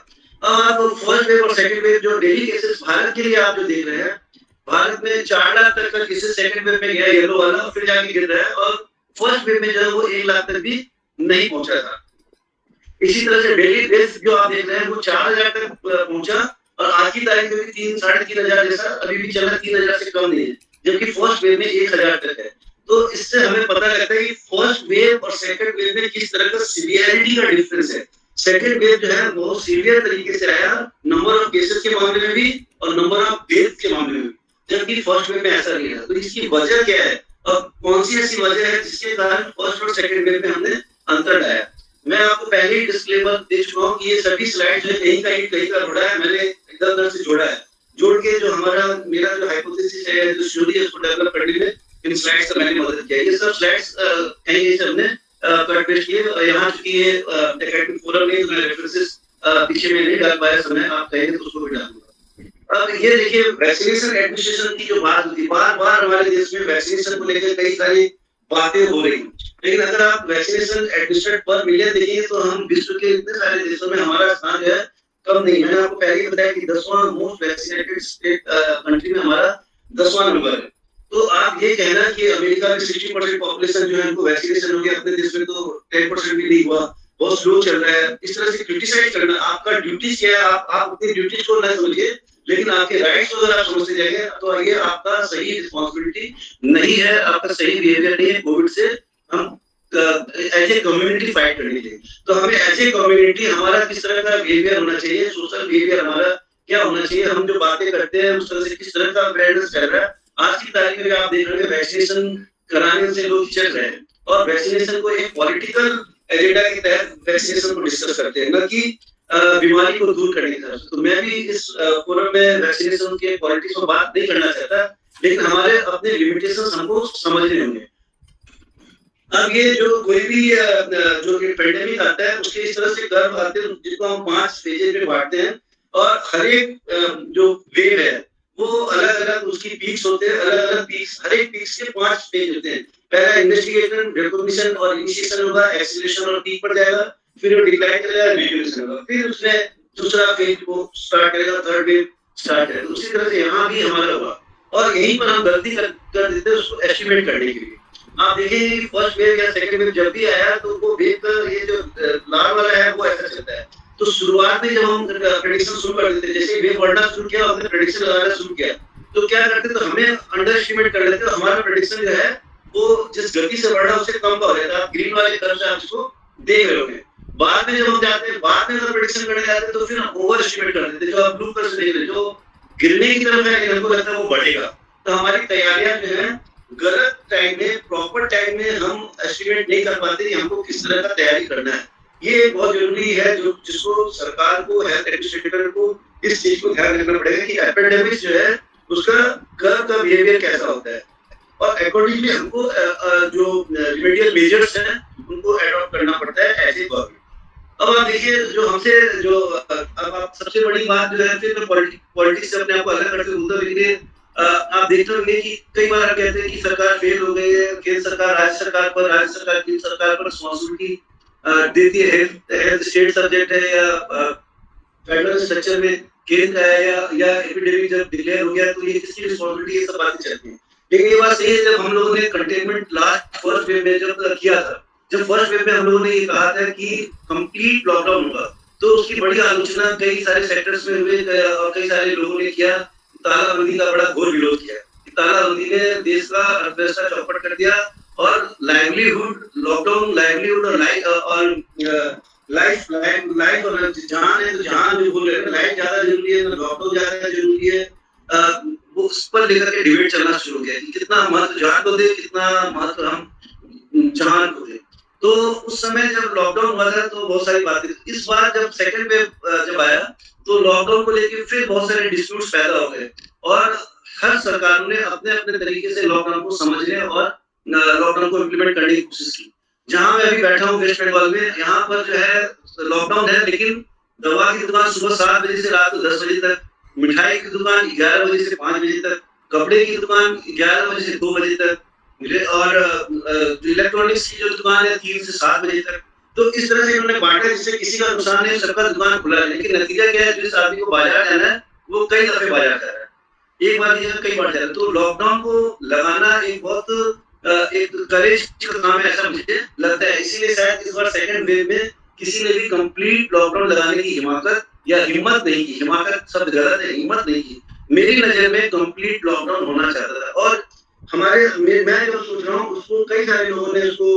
अब आप फर्स्ट वेव और सेकंड वेव जो डेली केसेस भारत के लिए आप जो देख रहे हैं, भारत में 4 लाख तक का केसेस सेकंड वेव में गया येलो वाला, फिर जाके गिर रहा है, और फर्स्ट वेव में जो है वो 1 लाख तक भी नहीं पहुंचा था। इसी तरह से डेली डेथ जो आप देख रहे हैं वो 4000 तक पहुंचा, और आज की तारीख में भी 3 साढ़े 3 हजार जैसा अभी भी चल रहा है, 3000 से कम नहीं है, जबकि फर्स्ट वेव में 1000 तक है। तो इससे हमें पता लगता है कि फर्स्ट वेव और सेकंड वेव में किस तरह का सीवियरिटी का डिफरेंस है। सेकंड वेव जो है बहुत सीवियर तरीके से आया, नंबर ऑफ केसेस के मामले में भी और नंबर ऑफ डेथ के मामले में, जबकि फर्स्ट वेव में ऐसा नहीं है। तो इसकी वजह क्या है और कौन सी ऐसी वजह है जिसके कारण फर्स्ट और सेकंड वेव में हमने अंतर लाया। मैं आपको पहले ही डिस्क्लेमर दे चुका हूँ कि ये सभी स्लाइड जो कहीं का जोड़ा है, मैंने इधर से जोड़ा है, जोड़ के जो मेरा जो हाइपोथेसिस है, जो स्टोरी है, उसको डेवलप करने में इन स्लाइड्स का मैंने मदद किया। ये सब स्लाइड्स कहीं से हमने कट पेस्ट किए, यहाँ चूंकि ये एकेडमिक फोरम में रेफरेंसेस पीछे में नहीं डाल पाया समय, आप कहेंगे तो उसको भी डालूंगा। अब ये देखिए वैक्सीनेशन एडमिनिस्ट्रेशन की जो बात होती है, बार हमारे देश में वैक्सीनेशन को लेकर कई सारी बातें हो रही, लेकिन अगर आप वैक्सीनेशन एडमिनिस्ट्रेट पर मिलियन देखेंगे तो हम विश्व के इतने सारे देशों में हमारा स्थान जो है कम नहीं। मैंने आपको पहले ही बताया कि 10वां मोस्ट वैक्सीनेटेड स्टेट कंट्री में हमारा 10वां नंबर है। तो आप ये कहना कि अमेरिका में 60% पॉपुलेशन जो है उनको वैक्सीनेशन हो गया, अपने देश में तो 10% भी नहीं हुआ, बहुत स्लो चल रहा है, इस तरह से क्रिटिसाइज करना आपका ड्यूटी क्या है। आप अपनी ड्यूटी को ना समझिए, लेकिन आपके राइट्स अगर आप समझते जाएंगे तो ये आपका सही रिस्पॉन्सिबिलिटी नहीं है, आपका सही बिहेवियर नहीं है। कोविड से हम एज ए कम्युनिटी फाइट करनी चाहिए। तो हमें एज ए कम्युनिटी हमारा किस तरह का बिहेवियर होना चाहिए, सोशल बिहेवियर हमारा क्या होना चाहिए, हम जो बातें करते हैं उस तरह से किस तरह का अवेयरनेस चल रहा है। आज की तारीख में आप देख रहे हैं वैक्सीनेशन कराने से लोग चल रहे हैं, और वैक्सीनेशन को एक पॉलिटिकल एजेंडा के तहत वैक्सीनेशन को डिस्कस करते हैं, न कि बीमारी को दूर करने की तरफ। तो मैं भी इस फोरम में वैक्सीनेशन के पॉलिटिक्स पर बात नहीं करना चाहता, लेकिन हमारे अपने लिमिटेशंस हमको समझने होंगे। अब ये जो कोई भी जो पेंडेमिक आता है उसके इस तरह से कर्व आते हैं जिसको हम 5 स्टेजेस में बांटते हैं, और हर एक जो वेव है वो अलग-अलग उसकी पीक्स होते हैं, अलग-अलग पीक्स, हर एक पीक्स के 5 स्टेज होते हैं। पहला इन्वेस्टिगेशन, रिकॉग्निशन और इनिशिएशन होगा, एक्सीलरेशन और पीक पर जाएगा, फिर वो डिक्लाइन करेगा, रिड्यूस होगा, फिर उसने दूसरा फेज को स्टार्ट करेगा, थर्ड वेव स्टार्ट करेगा। उसी तरह से यहाँ भी हमारा हुआ, और यहीं पर हम गलती कर देते हैं उसको एस्टिमेट करने के लिए। आप देखिए कि फर्स्ट वेव या सेकंड वेव जब भी आया तो वो वेव का ये जो लाल वाला है वो ऐसा चलता है। तो शुरुआत में जब हम प्रेडिक्शन शुरू कर देते, जैसे वेव बढ़ना शुरू किया, हमने प्रेडिक्शन लगाना शुरू किया, तो क्या करते, तो हमें अंडर एस्टिमेट कर लेते, हमारा प्रेडिक्शन जो है वो जिस गति से बढ़ रहा है उससे कम का हो जाता है। आप ग्रीन वाले कलर से आप इसको देख रहे होंगे। बाद में जब हम जाते हैं, बाद में अगर प्रेडिक्शन करने जाते हैं तो फिर हम ओवर एस्टिमेट कर देते, जो आप ब्लू कलर से देख रहे हैं, जो गिरने की तरफ है, हमको लगता है वो बढ़ेगा। तो हमारी तैयारियां जो है गलत टाइम में, प्रॉपर टाइम में हम एस्टिमेट नहीं कर पाते कि हमको किस तरह का तैयारी करना है। ये बहुत जरूरी है, जो जिसको सरकार को, हेल्थ एडमिनिस्ट्रेटर को इस चीज को ध्यान रखना पड़ेगा कि एपिडेमिक जो है उसका कर्व का बिहेवियर कैसा होता है, और अकॉर्डिंगली हमको जो रिमेडियल मेजर्स हैं उनको अडॉप्ट करना पड़ता है एज ए गवर्नमेंट। अब आप देखिए जो हमसे जो अब आप सबसे बड़ी बात जो है, फिर पॉलिटिक्स से अपने आप को अलग करके उधर देखिए, आप देखते होंगे कि कई बार कहते हैं कि सरकार फेल हो गई है, केंद्र सरकार राज्य सरकार पर, राज्य सरकार केंद्र सरकार पर रिस्पॉन्सिबिलिटी देती है। हेल्थ स्टेट सब्जेक्ट है या फेडरल स्ट्रक्चर में केंद्र है या एपिडेमिक जब डिक्लेयर हो गया तो ये किसकी रिस्पॉन्सिबिलिटी, ये सब बातें चलती हैं। लेकिन ये बात सही है, जब हम लोगों ने कंटेनमेंट लास्ट फर्स्ट वेव में जब किया था, जब फर्स्ट वेव में हम लोगों ने ये कहा था कि कंप्लीट लॉकडाउन होगा, तो उसकी बड़ी आलोचना कई सारे सेक्टर्स में हुई और कई सारे लोगों ने किया। तालाबंदी का बड़ा घोर विरोध किया। तालाबंदी ने देश का अर्थव्यवस्था चौपट कर दिया और लॉकडाउन लाइवलीहुड और लाइफ और जान है तो जान जो बोल रहे हैं, लाइफ ज्यादा जरूरी है, लॉकडाउन ज्यादा जरूरी है, वो उस पर लेकर के डिबेट चलना शुरू हो गया कि कितना महत्व जान को दे, कितना महत्व हम जान को दे। तो उस समय जब लॉकडाउन हुआ था तो बहुत सारी बातें, इस बार जब सेकंड वेव जब आया तो लॉकडाउन को लेकर फिर बहुत सारे डिस्प्यूट्स पैदा हो गए और हर सरकारों ने अपने अपने तरीके से लॉकडाउन को समझने और लॉकडाउन को इम्प्लीमेंट करने की कोशिश की। जहां मैं अभी बैठा हूँ वेस्ट बंगाल में, यहाँ पर जो है लॉकडाउन है, लेकिन दवा की दुकान सुबह 7 बजे से रात 10 बजे तक, मिठाई की दुकान 11 बजे से 5 बजे तक, कपड़े की दुकान 11 बजे से 2 बजे तक और इलेक्ट्रॉनिक्स की जो दुकान है 3 से 7 बजे तक। तो इस तरह से इन्होंने बांटा जिससे किसी का नुकसान नहीं, सबका दुकान खुला है। लेकिन नतीजा क्या है, जिस आदमी को बाजार जाना है वो कई दफे बाजार जा रहा है, एक बार नहीं कई बार जा रहा है। तो लॉकडाउन को लगाना एक बहुत एक करेज का काम है ऐसा मुझे लगता है। इसीलिए शायद इस बार सेकंड वेव में किसी ने भी कंप्लीट लॉकडाउन लगाने की हिम्मत नहीं की। हिमाकत शब्द गलत है, हिम्मत नहीं की। मेरी नजर में कंप्लीट लॉकडाउन होना चाहता था और मैं जो सोच रहा हूँ उसको कई सारे लोगों ने उसको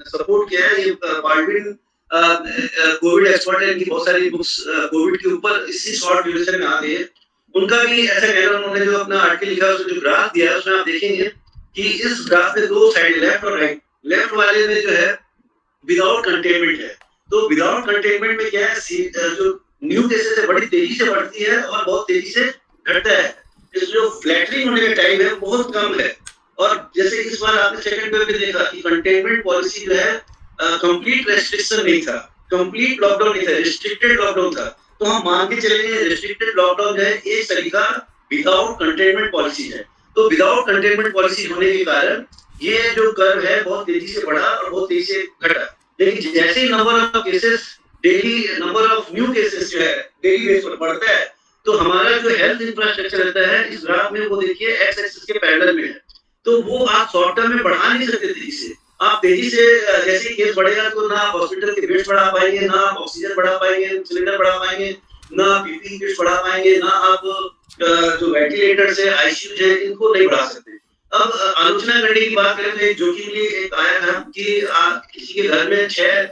सपोर्ट किया है। ये बाल्डविन कोविड एक्सपर्ट है, इनकी बहुत सारी बुक्स कोविड के ऊपर इसी शॉर्ट ड्यूरेशन में आती है। उनका भी ऐसा कहना, उन्होंने जो अपना आर्टिकल लिखा है उसमें जो ग्राफ दिया है उसमें आप देखेंगे कि इस ग्राफ में 2 साइड, लेफ्ट और राइट। लेफ्ट वाले में जो है विदाउट कंटेनमेंट है। तो विदाउट कंटेनमेंट में क्या है, जो न्यू केसेस है बड़ी तेजी से बढ़ती है और बहुत तेजी से घटता है। जो फ्लैटनिंग होने का टाइम है बहुत कम है। और जैसे इस बार आपने सेकंड वेव में देखा कि कंटेनमेंट पॉलिसी जो है कंप्लीट रेस्ट्रिक्शन नहीं था, कंप्लीट लॉकडाउन नहीं था, रिस्ट्रिक्टेड लॉकडाउन था। तो हम मान के चलेंगे रिस्ट्रिक्टेड लॉकडाउन है एक तरीका विदाउट कंटेनमेंट पॉलिसी है। तो विदाउट कंटेनमेंट पॉलिसी होने के कारण ये जो कर्व है बहुत तेजी से बढ़ा और बहुत तेजी से घटा। लेकिन जैसे ही number of cases daily, number of new cases जो है डेली बेस पर बढ़ता है, तो हमारा जो हेल्थ इंफ्रास्ट्रक्चर रहता है इस ग्राफ में वो देखिए एक्स एक्सिस के पैरेलल में है। तो वो आप शॉर्ट टर्म में बढ़ा नहीं सकते तेजी से। आप तेजी से जैसे केस बढ़ेगा तो ना आप हॉस्पिटल के बेड्स बढ़ा पाएंगे, ना आप ऑक्सीजन बढ़ा पाएंगे, सिलेंडर बढ़ा पाएंगे, ना पीपीई किट्स बढ़ा पाएंगे, ना आप जो वेंटिलेटर्स है, आईसीयू है, इनको नहीं बढ़ा सकते। अब आलोचना करने की बात करें तो एक जोखिम लिए एक आया था कि किसी के घर में 6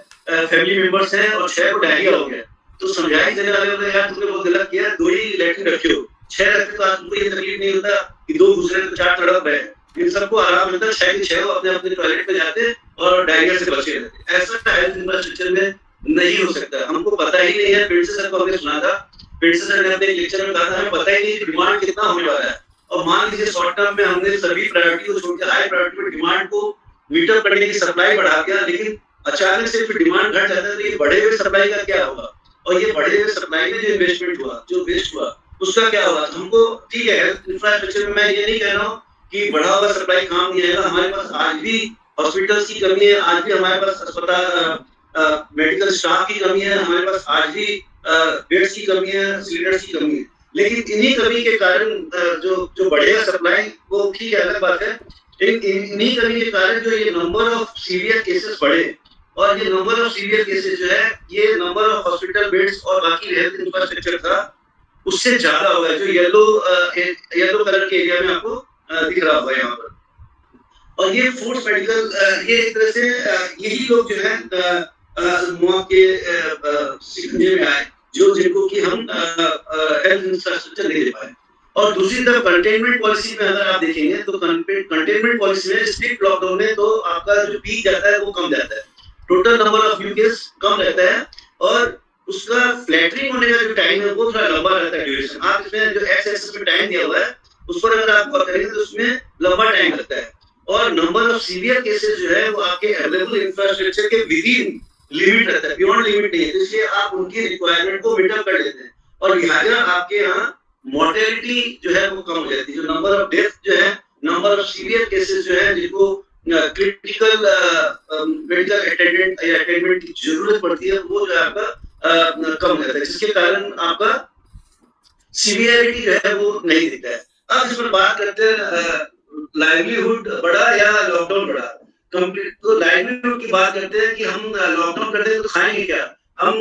फैमिली मेंबर्स हैं और 6 को डायरिया हो गया। तो समझाई देने वाले बोले यार तुमने बहुत गलत किया, 2 ही लैट्रिन रखे हो, 6 रखते तो तुमको ये तकलीफ नहीं होता कि 2 दूसरे तो 4 तड़प रहे। इन सबको आराम मिलता, 6 के 6 अपने अपने टॉयलेट पे जाते और डायरिया से बचे रहते। ऐसा हेल्थ इंफ्रास्ट्रक्चर में नहीं हो सकता। हमको पता ही नहीं है, पेट से सर को हमने सुना था, पेट से सर ने अपने लेक्चर में कहा था हमें पता ही नहीं डिमांड कितना होने वाला है। और मान लीजिए शॉर्ट टर्म में हमने सभी प्रायोरिटी को छोड़ के हाई प्रायोरिटी पे डिमांड को मीट अप करने की सप्लाई बढ़ा दिया, लेकिन अचानक से फिर डिमांड घट जाता है तो ये बढ़े हुए सप्लाई का क्या होगा? और ये बढ़े हुए सप्लाई में जो इन्वेस्टमेंट हुआ, जो वेस्ट हुआ, उसका क्या होगा? हमको ठीक है इंफ्रास्ट्रक्चर में मैं ये नहीं कह रहा हूँ कि बढ़ा हुआ सप्लाई काम नहीं आएगा। हमारे पास आज भी हॉस्पिटल्स की कमी है, आज भी हमारे पास अस्पताल मेडिकल स्टाफ की कमी है, हमारे पास आज भी बेड्स की कमी है, सिलेंडर्स की कमी है। लेकिन इन्हीं कमी के कारण जो बढ़ेगा सप्लाई वो ठीक है, अलग बात है। लेकिन इन्हीं कमी के कारण जो ये नंबर ऑफ सीवियर केसेस बढ़े और ये नंबर ऑफ सीवियर केसेस जो है ये नंबर ऑफ हॉस्पिटल बेड्स और बाकी हेल्थ इंफ्रास्ट्रक्चर था उससे ज्यादा होगा। जो येलो कलर के एरिया में आपको दिख रहा होगा यहाँ पर। और ये फोर्स मेडिकल ये एक तरह से यही लोग जो है के शिकंजे में आए जिनको कि हम हेल्थ इंफ्रास्ट्रक्चर नहीं दे पाए। और दूसरी तरफ कंटेनमेंट पॉलिसी में अगर आप देखेंगे तो कंटेनमेंट पॉलिसी में स्ट्रिक्ट लॉकडाउन में तो आपका जो पीक जाता है वो कम जाता है, total number of new case कम रहता है और उसका फ्लैटनिंग होने का जो टाइम है वो थोड़ा लंबा रहता है ड्यूरेशन। आप इसमें जो एक्स एक्सिस में टाइम दिया हुआ है उस पर अगर आप गौर करेंगे तो उसमें लंबा टाइम लगता है और नंबर ऑफ सीवियर केसेस जो है वो आपके अवेलेबल इंफ्रास्ट्रक्चर के विदिन लिमिट रहता है, बियॉन्ड लिमिट नहीं है। तो इसलिए आप उनकी रिक्वायरमेंट को मीट अप कर लेते हैं और लिहाजा आपके यहाँ मोर्टेलिटी जो है वो कम हो जाती है। जो नंबर ऑफ डेथ जो है, नंबर ऑफ सीवियर केसेस जो है जिनको क्रिटिकल मेडिकल अटेंडमेंट की जरूरत पड़ती है वो जो है आपका कम रहता है, जिसके कारण आपका सीवियरिटी जो है वो नहीं दिखता है। अब इस पर बात करते हैं लाइवलीहुड बढ़ा या लॉकडाउन बढ़ा। कंप्लीट तो लाइवलीहुड की बात करते हैं कि हम लॉकडाउन करते हैं तो खाएंगे क्या? हम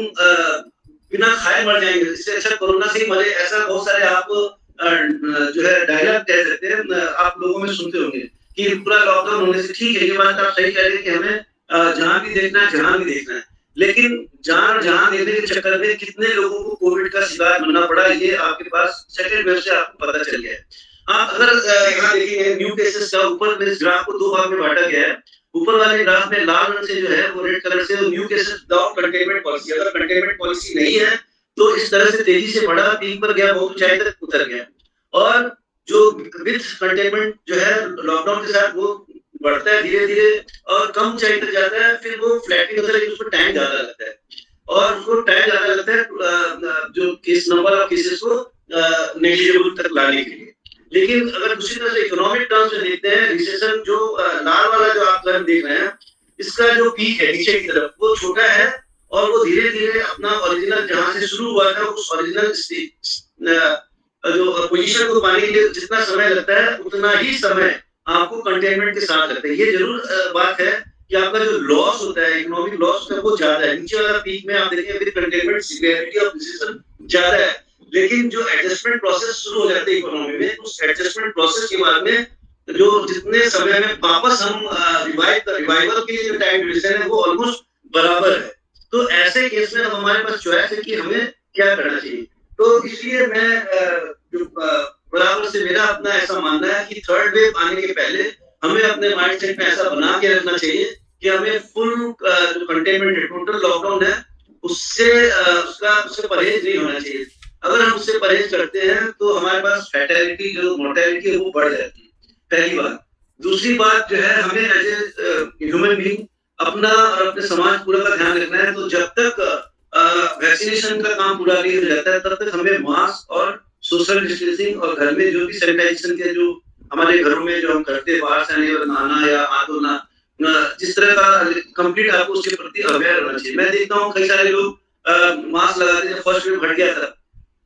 बिना खाए मर जाएंगे, इससे अच्छा कोरोना से ही मरे। ऐसा बहुत सारे आप जो है डायलॉग कह सकते हैं, आप लोगों में सुनते होंगे कि पूरा लॉकडाउन होने से, ठीक है ये बात आप सही कह रहे हैं कि हमें जहां भी देखना है, जहां भी देखना है, लेकिन जहां देखने के चक्कर में कितने लोगों को कोविड का शिकार बनना पड़ा, ये आपके पास सेकंड वेव से आपको पता चल गया है। आप अगर यहाँ देखेंगे न्यू केसेस का ऊपर में इस ग्राफ को 2 भाग में बांटा गया है। ऊपर वाले ग्राफ में लाल रंग से जो है वो रेड कलर से new cases without containment policy, अगर कंटेनमेंट पॉलिसी नहीं है तो इस तरह से तेजी से बढ़ा, पीक पर गया, बहुत ऊंचाई तक उतर गया। और जो विद कंटेनमेंट जो है लॉकडाउन के साथ वो बढ़ता है धीरे धीरे और कम ऊंचाई तक जाता है, फिर वो फ्लैटिंग होता है, उसको टाइम ज्यादा लगता है और उसको टाइम ज्यादा लगता है जो केस नंबर ऑफ केसेस को नेग्लिजिबल तक लाने के लिए। लेकिन अगर दूसरी तरह से इकोनॉमिक टर्म्स में देखते हैं, रिसेशन जो लाल वाला जो आप कर्व देख रहे हैं, इसका जो पीक है नीचे की तरफ वो छोटा है और वो धीरे धीरे अपना ओरिजिनल जहां से शुरू हुआ था उस ओरिजिनल जो पोजीशन को पाने के लिए जितना समय लगता है उतना ही समय आपको कंटेनमेंट के साथ लगता है। ये जरूर बात है कि आपका जो लॉस होता है, इकोनॉमिक लॉस होता है, वो ज्यादा है। नीचे वाला पीक में आप देखें with containment severity of recession ज्यादा है, लेकिन जो एडजस्टमेंट प्रोसेस शुरू हो जाते हैं इकोनॉमी में, उस एडजस्टमेंट प्रोसेस के बाद में जो जितने समय में वापस हम रिवाइवल के लिए जो टाइम ड्यूरेशन है वो ऑलमोस्ट बराबर है। तो ऐसे केस में हमारे पास चॉइस है कि हमें क्या करना चाहिए। तो इसलिए मैं जो बराबर से मेरा अपना ऐसा मानना है कि थर्ड वेव आने के पहले हमें अपने माइंडसेट में ऐसा बना के रखना चाहिए कि हमें फुल जो कंटेनमेंट है, टोटल लॉकडाउन है, उससे परहेज नहीं होना चाहिए। अगर हम उससे परहेज करते हैं तो हमारे पास फैटेलिटी जो मोर्टेलिटी है वो बढ़ जाती है, पहली बात। दूसरी बात जो है, हमें एज ए ह्यूमन बीइंग अपना और अपने समाज पूरा का ध्यान रखना है। तो जब तक वैक्सीनेशन का काम पूरा नहीं हो जाता है तब तक हमें मास्क और सोशल डिस्टेंसिंग और घर में जो भी सैनिटाइजेशन के जो हमारे घरों में जो हम करते हैं, बाहर से आने और नहाना या हाथ धोना, जिस तरह का कंप्लीट आपको उसके प्रति अवेयर होना चाहिए। मैं देखता हूँ कई सारे लोग मास्क लगाते हैं, फर्स्ट वेव घट गया था,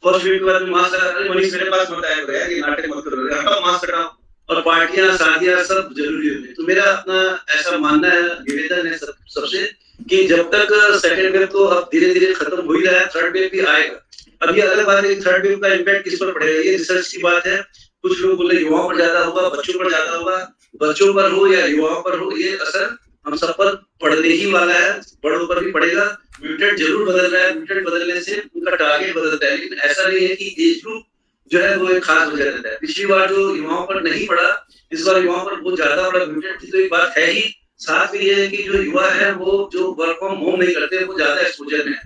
फर्स्ट वेव के बाद मास्क लगा, मनीष मेरे पास मत आया गया कि नाटक मत करो, हटाओ मास्क हटाओ, और पार्टियां शादियां सब जरूरी होती है। तो मेरा अपना ऐसा मानना है, निवेदन है सबसे कि जब तक सेकेंड वेव तो अब धीरे धीरे खत्म हो ही रहा है, थर्ड वेव भी आएगा। अब ये अलग बात है कि थर्ड वेव का इम्पैक्ट किस पर पड़ेगा, ये रिसर्च की बात है। कुछ लोग बोले युवाओं पर ज्यादा होगा, बच्चों पर ज्यादा होगा, बच्चों पर हो या युवाओं पर हो, ये असर हम सब पर पड़ने ही वाला है, बड़ों पर भी पड़ेगा। म्यूटेंट जरूर बदल रहा है, म्यूटेंट बदलने से उनका टारगेट बदलता है, लेकिन ऐसा नहीं है कि एज ग्रुप जो है वो एक खास वजह रहता है। पिछली बार जो युवाओं पर नहीं पड़ा, इस बार युवाओं पर बहुत ज्यादा बड़ा म्यूटेंट थी, तो एक बात है ही। साथ में ये है कि जो युवा है वो जो वर्क फ्रॉम होम नहीं करते वो ज्यादा एक्सपोजर में है,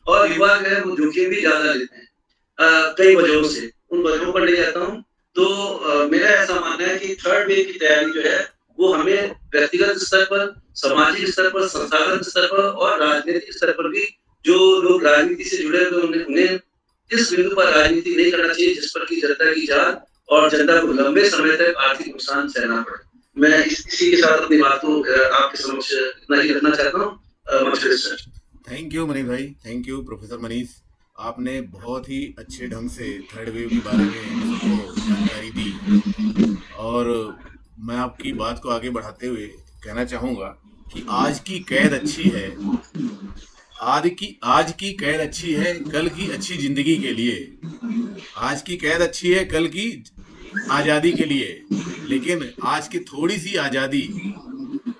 और युवा जो है वो जोखिम भी ज्यादा लेते हैं कई वजहों से। उन वजहों पर नहीं जाता हूँ। तो मेरा ऐसा मानना है कि थर्ड वेव की तैयारी जो है वो हमें व्यक्तिगत स्तर पर, सामाजिक स्तर पर, संस्थागत स्तर पर और राजनीतिक स्तर पर भी, जो लोग राजनीति से जुड़े हुए उन्हें इस बिंदु पर राजनीति नहीं करना चाहिए जिस पर की जनता की जान और जनता को लंबे समय तक आर्थिक नुकसान सहना पड़े। मैं इसी के साथ अपनी बात को आपके समक्ष इतना ही रखना चाहता हूँ। थैंक यू मनीष भाई, थैंक यू प्रोफेसर मनीष। आपने बहुत ही अच्छे ढंग से थर्ड वेव के बारे में सबको जानकारी दी, और मैं आपकी बात को आगे बढ़ाते हुए कहना चाहूँगा कि आज की कैद अच्छी है, आज की कैद अच्छी है कल की अच्छी जिंदगी के लिए। आज की कैद अच्छी है कल की आज़ादी के लिए, लेकिन आज की थोड़ी सी आज़ादी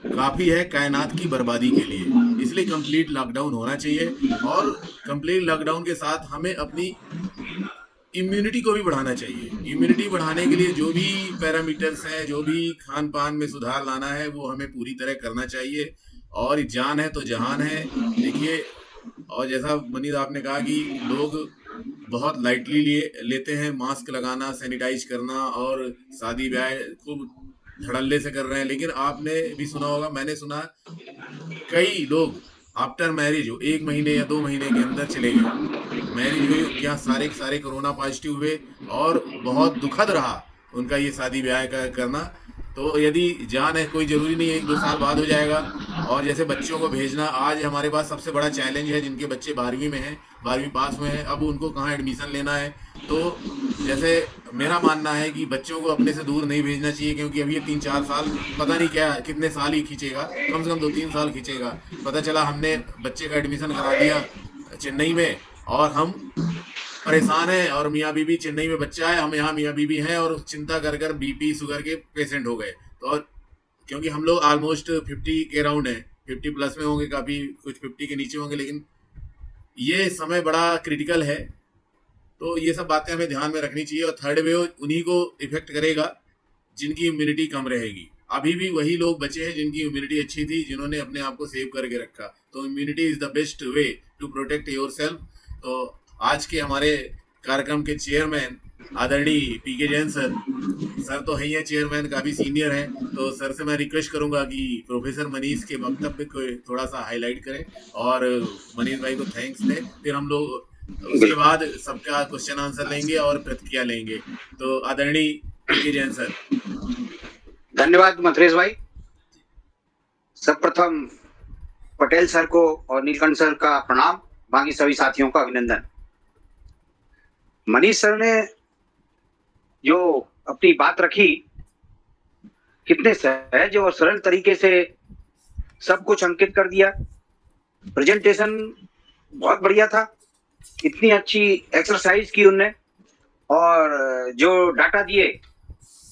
काफ़ी है कायनात की बर्बादी के लिए। इसलिए कंप्लीट लॉकडाउन होना चाहिए, और कंप्लीट लॉकडाउन के साथ हमें अपनी इम्यूनिटी को भी बढ़ाना चाहिए। इम्यूनिटी बढ़ाने के लिए जो भी पैरामीटर्स हैं, जो भी खान पान में सुधार लाना है, वो हमें पूरी तरह करना चाहिए। और जान है तो जहान है। देखिए, और जैसा मनीष आपने कहा कि लोग बहुत लाइटली लेते हैं मास्क लगाना, सैनिटाइज करना, और शादी ब्याह खूब धड़ल्ले से कर रहे हैं। लेकिन आपने भी सुना होगा, मैंने सुना, कई लोग आफ्टर मैरिज 1 महीने या 2 महीने के अंदर चले गए, मैरिज हुई, यहाँ सारे कोरोना पॉजिटिव हुए, और बहुत दुखद रहा उनका ये शादी ब्याह का करना। तो यदि जान है, कोई ज़रूरी नहीं है 1-2 साल बाद हो जाएगा। और जैसे बच्चों को भेजना, आज हमारे पास सबसे बड़ा चैलेंज है जिनके बच्चे 12वीं में हैं, 12वीं पास हुए हैं, अब उनको कहाँ एडमिशन लेना है। तो जैसे मेरा मानना है कि बच्चों को अपने से दूर नहीं भेजना चाहिए, क्योंकि अभी ये 3-4 साल, पता नहीं क्या कितने साल ही खींचेगा, कम से कम 2-3 साल खींचेगा। पता चला हमने बच्चे का एडमिशन करा दिया चेन्नई में और हम परेशान हैं, और मियाँ बीबी चेन्नई में बच्चा है, हम यहाँ मियाँ बीबी हैं और चिंता कर कर बीपी शुगर के पेशेंट हो गए। तो और क्योंकि हम लोग ऑलमोस्ट 50 के अराउंड हैं, 50 प्लस में होंगे, काफ़ी कुछ 50 के नीचे होंगे, लेकिन ये समय बड़ा क्रिटिकल है। तो ये सब बातें हमें ध्यान में रखनी चाहिए। और थर्ड वेव उन्हीं को इफेक्ट करेगा जिनकी इम्यूनिटी कम रहेगी। अभी भी वही लोग बचे हैं जिनकी इम्यूनिटी अच्छी थी, जिन्होंने अपने आप को सेव करके रखा। तो immunity is the best way to protect yourself. तो आज के हमारे कार्यक्रम के चेयरमैन आदरणीय पीके जैन सर तो है ही है चेयरमैन, काफ़ी सीनियर हैं। तो सर से मैं रिक्वेस्ट करूंगा कि प्रोफेसर मनीष के वक्तव्य को थोड़ा सा हाईलाइट करें और मनीष भाई को थैंक्स दें। फिर हम लोग उसके बाद सबका क्वेश्चन आंसर लेंगे और प्रतिक्रिया लेंगे। तो आदरणीय पीके जैन सर। धन्यवाद मथुरेश भाई। सर्वप्रथम पटेल सर को और नीलकंठ सर का प्रणाम, बाकी सभी साथियों का अभिनंदन। मनीष सर ने जो अपनी बात रखी, कितने सहज और सरल तरीके से सब कुछ अंकित कर दिया। प्रेजेंटेशन बहुत बढ़िया था, इतनी अच्छी एक्सरसाइज की उनने, और जो डाटा दिए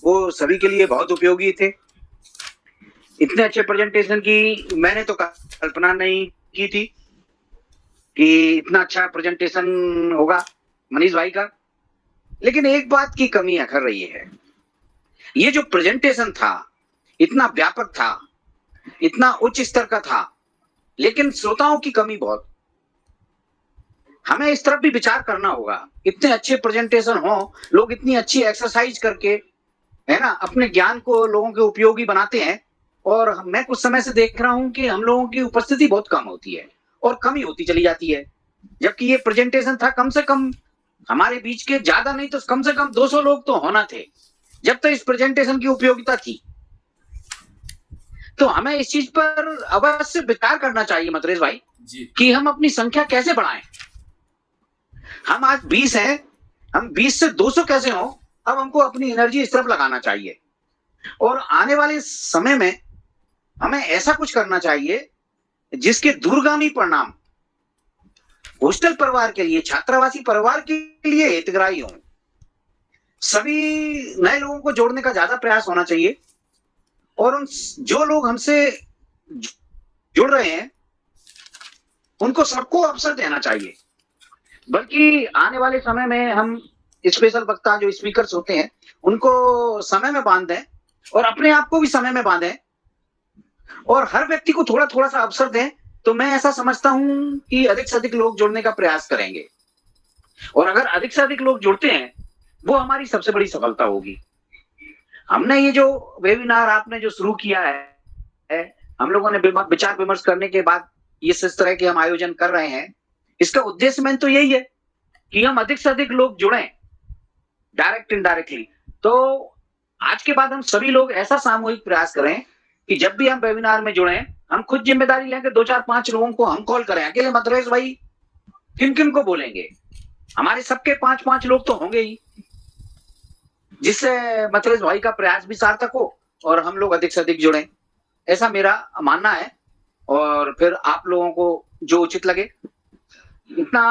वो सभी के लिए बहुत उपयोगी थे। इतने अच्छे प्रेजेंटेशन की मैंने तो कल्पना नहीं की थी कि इतना अच्छा प्रेजेंटेशन होगा मनीष भाई का। लेकिन एक बात की कमी अखर रही है, ये जो प्रेजेंटेशन था इतना व्यापक था, इतना उच्च स्तर का था, लेकिन श्रोताओं की कमी बहुत। हमें इस तरफ भी विचार करना होगा। इतने अच्छे प्रेजेंटेशन हो, लोग इतनी अच्छी एक्सरसाइज करके, है ना, अपने ज्ञान को लोगों के उपयोगी बनाते हैं, और मैं कुछ समय से देख रहा हूं कि हम लोगों की उपस्थिति बहुत कम होती है और कमी होती चली जाती है। जबकि ये प्रेजेंटेशन था, कम से कम हमारे बीच के, ज्यादा नहीं तो कम से कम 200 लोग तो होना थे जब तक इस प्रेजेंटेशन की उपयोगिता थी। तो हमें इस चीज पर अवश्य विचार करना चाहिए मथुरेश भाई कि हम अपनी संख्या कैसे बढ़ाएं। हम आज 20 हैं, हम 20 से 200 कैसे हो, अब हमको अपनी एनर्जी इस तरफ लगाना चाहिए। और आने वाले समय में हमें ऐसा कुछ करना चाहिए जिसके दूरगामी परिणाम हॉस्टल परिवार के लिए, छात्रावासी परिवार के लिए हितग्राही हो। सभी नए लोगों को जोड़ने का ज्यादा प्रयास होना चाहिए, और उन जो लोग हमसे जुड़ रहे हैं उनको सबको अवसर देना चाहिए। बल्कि आने वाले समय में हम स्पेशल वक्ता जो स्पीकर्स होते हैं उनको समय में बांध दें, और अपने आप को भी समय में बांधें, और हर व्यक्ति को थोड़ा थोड़ा सा अवसर दें। तो मैं ऐसा समझता हूं कि अधिक से अधिक लोग जुड़ने का प्रयास करेंगे, और अगर अधिक से अधिक लोग जुड़ते हैं वो हमारी सबसे बड़ी सफलता होगी। हमने ये जो वेबिनार आपने जो शुरू किया है, हम लोगों ने विचार विमर्श करने के बाद ये इस तरह के हम आयोजन कर रहे हैं। इसका उद्देश्य मैंने तो यही है कि हम अधिक से अधिक लोग जुड़ें, डायरेक्ट इनडायरेक्टली। तो आज के बाद हम सभी लोग ऐसा सामूहिक प्रयास करें कि जब भी हम वेबिनार में जुड़ें, हम खुद जिम्मेदारी लें कि 2, 4, 5 लोगों को हम कॉल करें। अकेले मथुरेश भाई किन किन को बोलेंगे, हमारे सबके 5-5 लोग तो होंगे ही, जिससे मथुरेश भाई का प्रयास भी सार्थक हो और हम लोग अधिक से अधिक जुड़ें। ऐसा मेरा मानना है। और फिर आप लोगों को जो उचित लगे, इतना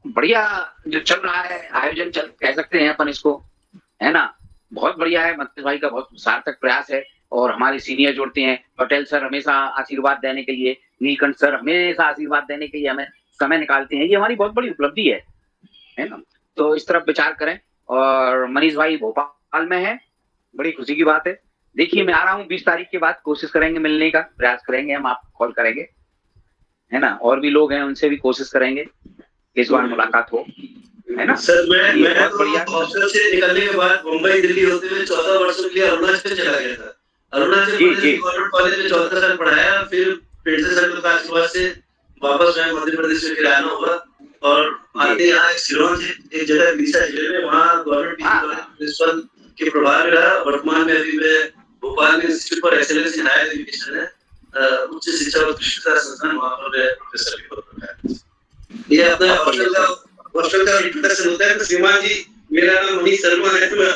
बढ़िया जो चल रहा है आयोजन, कह सकते हैं अपन इसको, है ना, बहुत बढ़िया है। मथुरेश भाई का बहुत सार्थक प्रयास है, और हमारे सीनियर जुड़ते हैं। पटेल सर हमेशा आशीर्वाद देने के लिए, नीलकंठ सर हमेशा आशीर्वाद देने के लिए हमें समय निकालते हैं। ये हमारी बहुत बड़ी उपलब्धि है ना। तो इस तरफ विचार करें। और मनीष भाई भोपाल में है, बड़ी खुशी की बात है। देखिए मैं आ रहा हूँ 20 तारीख के बाद, कोशिश करेंगे मिलने का, प्रयास करेंगे, हम आपको कॉल करेंगे, है ना। और भी लोग हैं, उनसे भी कोशिश करेंगे इस बार मुलाकात हो, है ना। सर मैं बहुत बढ़िया। हॉस्टल से निकलने के बाद मुंबई दिल्ली होते हुए 14 वर्षों के लिए अरुणाचल चला गया था। अरुणाचल प्रदेश गवर्नमेंट कॉलेज में 14 साल पढ़ाया, फिर से सर के आशीर्वाद से वापस मैं मध्य प्रदेश में फिर आना हुआ, और आते यहाँ सिलोन एक जगह विदिशा जिले में, वहाँ गवर्नमेंट प्रिंसिपल के प्रभार में रहा। वर्तमान में अभी मैं भोपाल में institute for excellence in higher education है, उच्च शिक्षा और कृषि संस्थान, वहाँ पर मैं प्रोफेसर के पद पर है। ये अपना हॉस्टल का इंट्रोडक्शन होता है। तो श्रीमान जी, मेरा नाम मनीष शर्मा है। तो मैं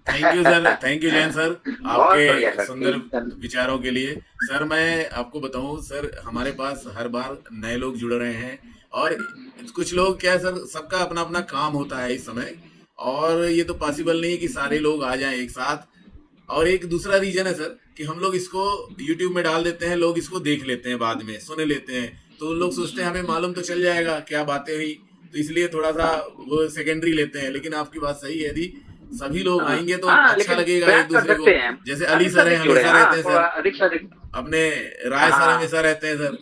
thank you sir, thank you Jain sir बहुत बढ़िया आपके सर, सुंदर ठीक। विचारों के लिए। सर मैं आपको बताऊं सर, हमारे पास हर बार नए लोग जुड़ रहे हैं और कुछ लोग क्या है सर, सबका अपना अपना काम होता है इस समय, और ये तो पॉसिबल नहीं है कि सारे लोग आ जाएं एक साथ। और एक दूसरा रीजन है सर कि हम लोग इसको यूट्यूब में डाल देते हैं, लोग इसको देख लेते हैं, बाद में सुन लेते हैं, तो उन लोग सोचते हैं हमें मालूम तो चल जाएगा क्या बातें हुई, तो इसलिए थोड़ा सा वो सेकेंडरी लेते हैं। लेकिन आपकी बात सही है, यदि सभी लोग आएंगे तो हाँ, अच्छा लेकिन लगेगा प्रयास एक कर दूसरे सकते को। हैं, जैसे अली अधिक से सर हैं, अधिक जुड़े, हमेशा हाँ, रहते हैं थोड़ा सर, अधिक से अधिक। अपने राय सर हाँ हमेशा रहते हैं सर,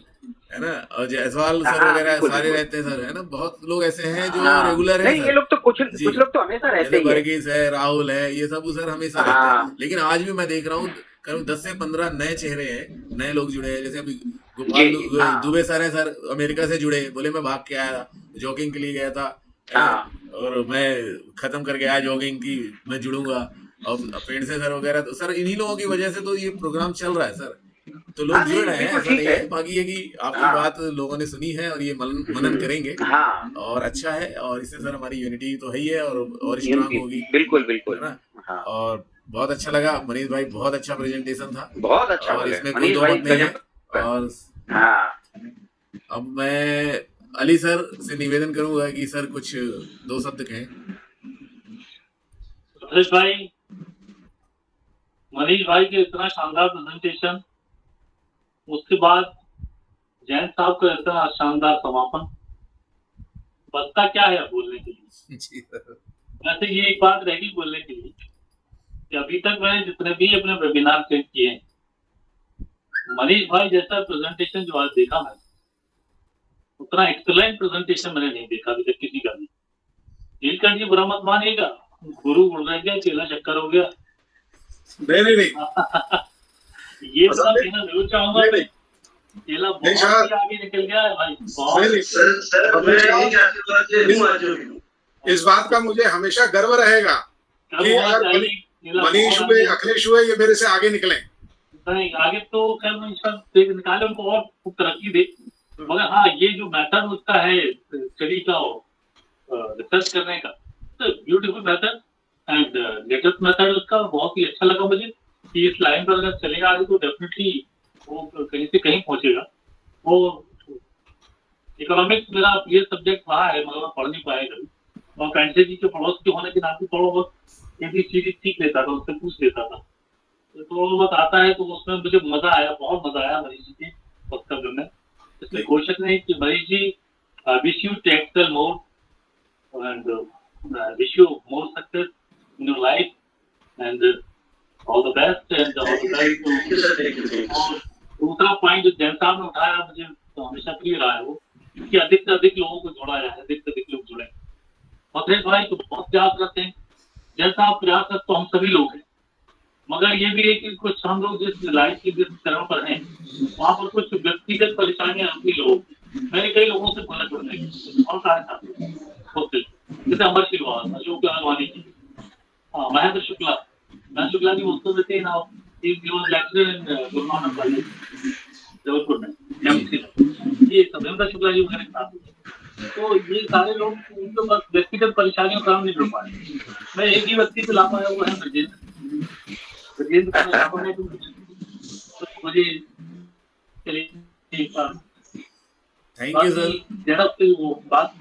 है ना, और जायसवाल सर हाँ, वगैरह बिल्कुल सारे बिल्कुल। रहते हैं सर, है ना, बहुत लोग ऐसे हैं जो हाँ रेगुलर हैं नहीं, ये सर। लोग तो कुछ जी, लोग तो हमेशा रहते जैसे ही है। वर्गीस है, राहुल है, ये सब सर हमेशा रहते हैं। हाँ लेकिन आज भी मैं देख रहा हूँ करीब 10 से 15 नए चेहरे हैं, नए लोग जुड़े हैं। जैसे अभी गोपाल जी जी, हाँ दुबे सर हैं सर, अमेरिका से जुड़े, बोले मैं भाग के आया, जॉगिंग के लिए गया था, हाँ और मैं खत्म करके आया जॉगिंग की, मैं जुड़ूंगा। और पेड़ से सर वगैरह, तो सर इन्हीं लोगों की वजह से तो ये प्रोग्राम चल रहा है सर, तो लोग हाँ, जुड़ नहीं रहे हैं, बिल्कुल ऐसा ठीक नहीं है। है। बाकी ये कि आपकी हाँ बात लोगों ने सुनी है और ये मनन करेंगे, हाँ, और अच्छा है, और इससे सर हमारी यूनिटी तो है ही है, और स्ट्रांग यूनिटी, होगी, बिल्कुल है बिल्कुल। ना। हाँ और बहुत अच्छा लगा मनीष भाई, बहुत अच्छा प्रेजेंटेशन था, बहुत अच्छा और बोले इसमें कोई मनीष दो भाई, मत नहीं है। गजब। और हाँ अब मैं अली सर से निवेदन करूंगा कि सर कुछ 2 शब्द कहें। सुरेश भाई, मनीष भाई के इतना शानदार प्रेजेंटेशन, उसके बाद जैन साहब का इतना शानदार समापन, बचता क्या है बोलने के लिए। जी सर। वैसे ये एक बात रहेगी बोलने के लिए कि अभी तक मैंने जितने भी अपने वेबिनार अटेंड किए हैं, मनीष भाई जैसा प्रेजेंटेशन जो आज देखा मैंने, उतना एक्सलेंट प्रेजेंटेशन मैंने नहीं देखा अभी तक किसी का भी। नीलकंठ जी बुरा मत मानिएगा, गुरु उड़ रह गया, चेला चक्कर हो गया। नहीं ये बता देना जरूर चाहूंगा, नहीं चेला नहीं बहुत सर, ही आगे निकल गया है भाई, बहुत। नहीं सर मैं एक आशीर्वाद से हूँ आज। इस बात का मुझे हमेशा गर्व रहेगा कब कि होना अगर चाहिए, चेला मनीष बहुत हुए, आगे। अखिलेश हुए, ये मेरे से आगे निकले। नहीं आगे तो खैर मैं इसका निकाले, उनको और खूब तरक्की दे, मगर हाँ ये जो मेथड उसका है स्टडी का, रिसर्च करने का, beautiful method and latest method उसका, बहुत ही अच्छा लगा मुझे कि इस लाइन पर अगर चलेगा आगे तो डेफिनेटली वो कहीं से कहीं पहुंचेगा। वो इकोनॉमिक्स मेरा प्रिय सब्जेक्ट रहा है, मगर मैं पढ़ नहीं पाया कभी, और फ्रेंडसे जी के पड़ोस के होने के नाते थोड़ा बहुत एबीसीडी सीख लेता था, उससे पूछ लेता था, तो बहुत आता है, तो उसमें मुझे मजा आया, बहुत मजा आया मनीष जी के वक्तव्य में। इसमें कोई शक नहीं कि Manish ji wish you to excel more and wish you more success in your life and all the best and all the best. और दूसरा पॉइंट जो जैन साहब ने उठाया, मुझे तो हमेशा प्रिय रहा है वो, कि अधिक से अधिक लोगों को जोड़ा जाए, अधिक से अधिक लोग जुड़े। मथुरेश भाई तो बहुत प्रयास करते हैं, जैन साहब प्रयास करते तो हम सभी लोग हैं, मगर ये भी है कि कुछ हम लोग जिस लाइफ के जिस चरण पर हैं, वहाँ पर कुछ व्यक्तिगत परेशानियां आती लोग, मैंने कई लोगों से बोला जुड़ने की और कहा था, जैसे अमर श्रीवास, अशोक लालवानी जी, महेंद्र शुक्ला जी उसको देते हैं ना, lecturer in Guru Nanak college Jabalpur में, ये सत्येंद्र शुक्ला जी वगैरह था। तो ये सारे लोग उनको बस व्यक्तिगत परेशानियों का नहीं जुड़ पाए। मैं एक ही व्यक्ति से ला पाया, वो है ब्रजेंद्र का, तो मुझे थैंक यू सर। जरा से वो बात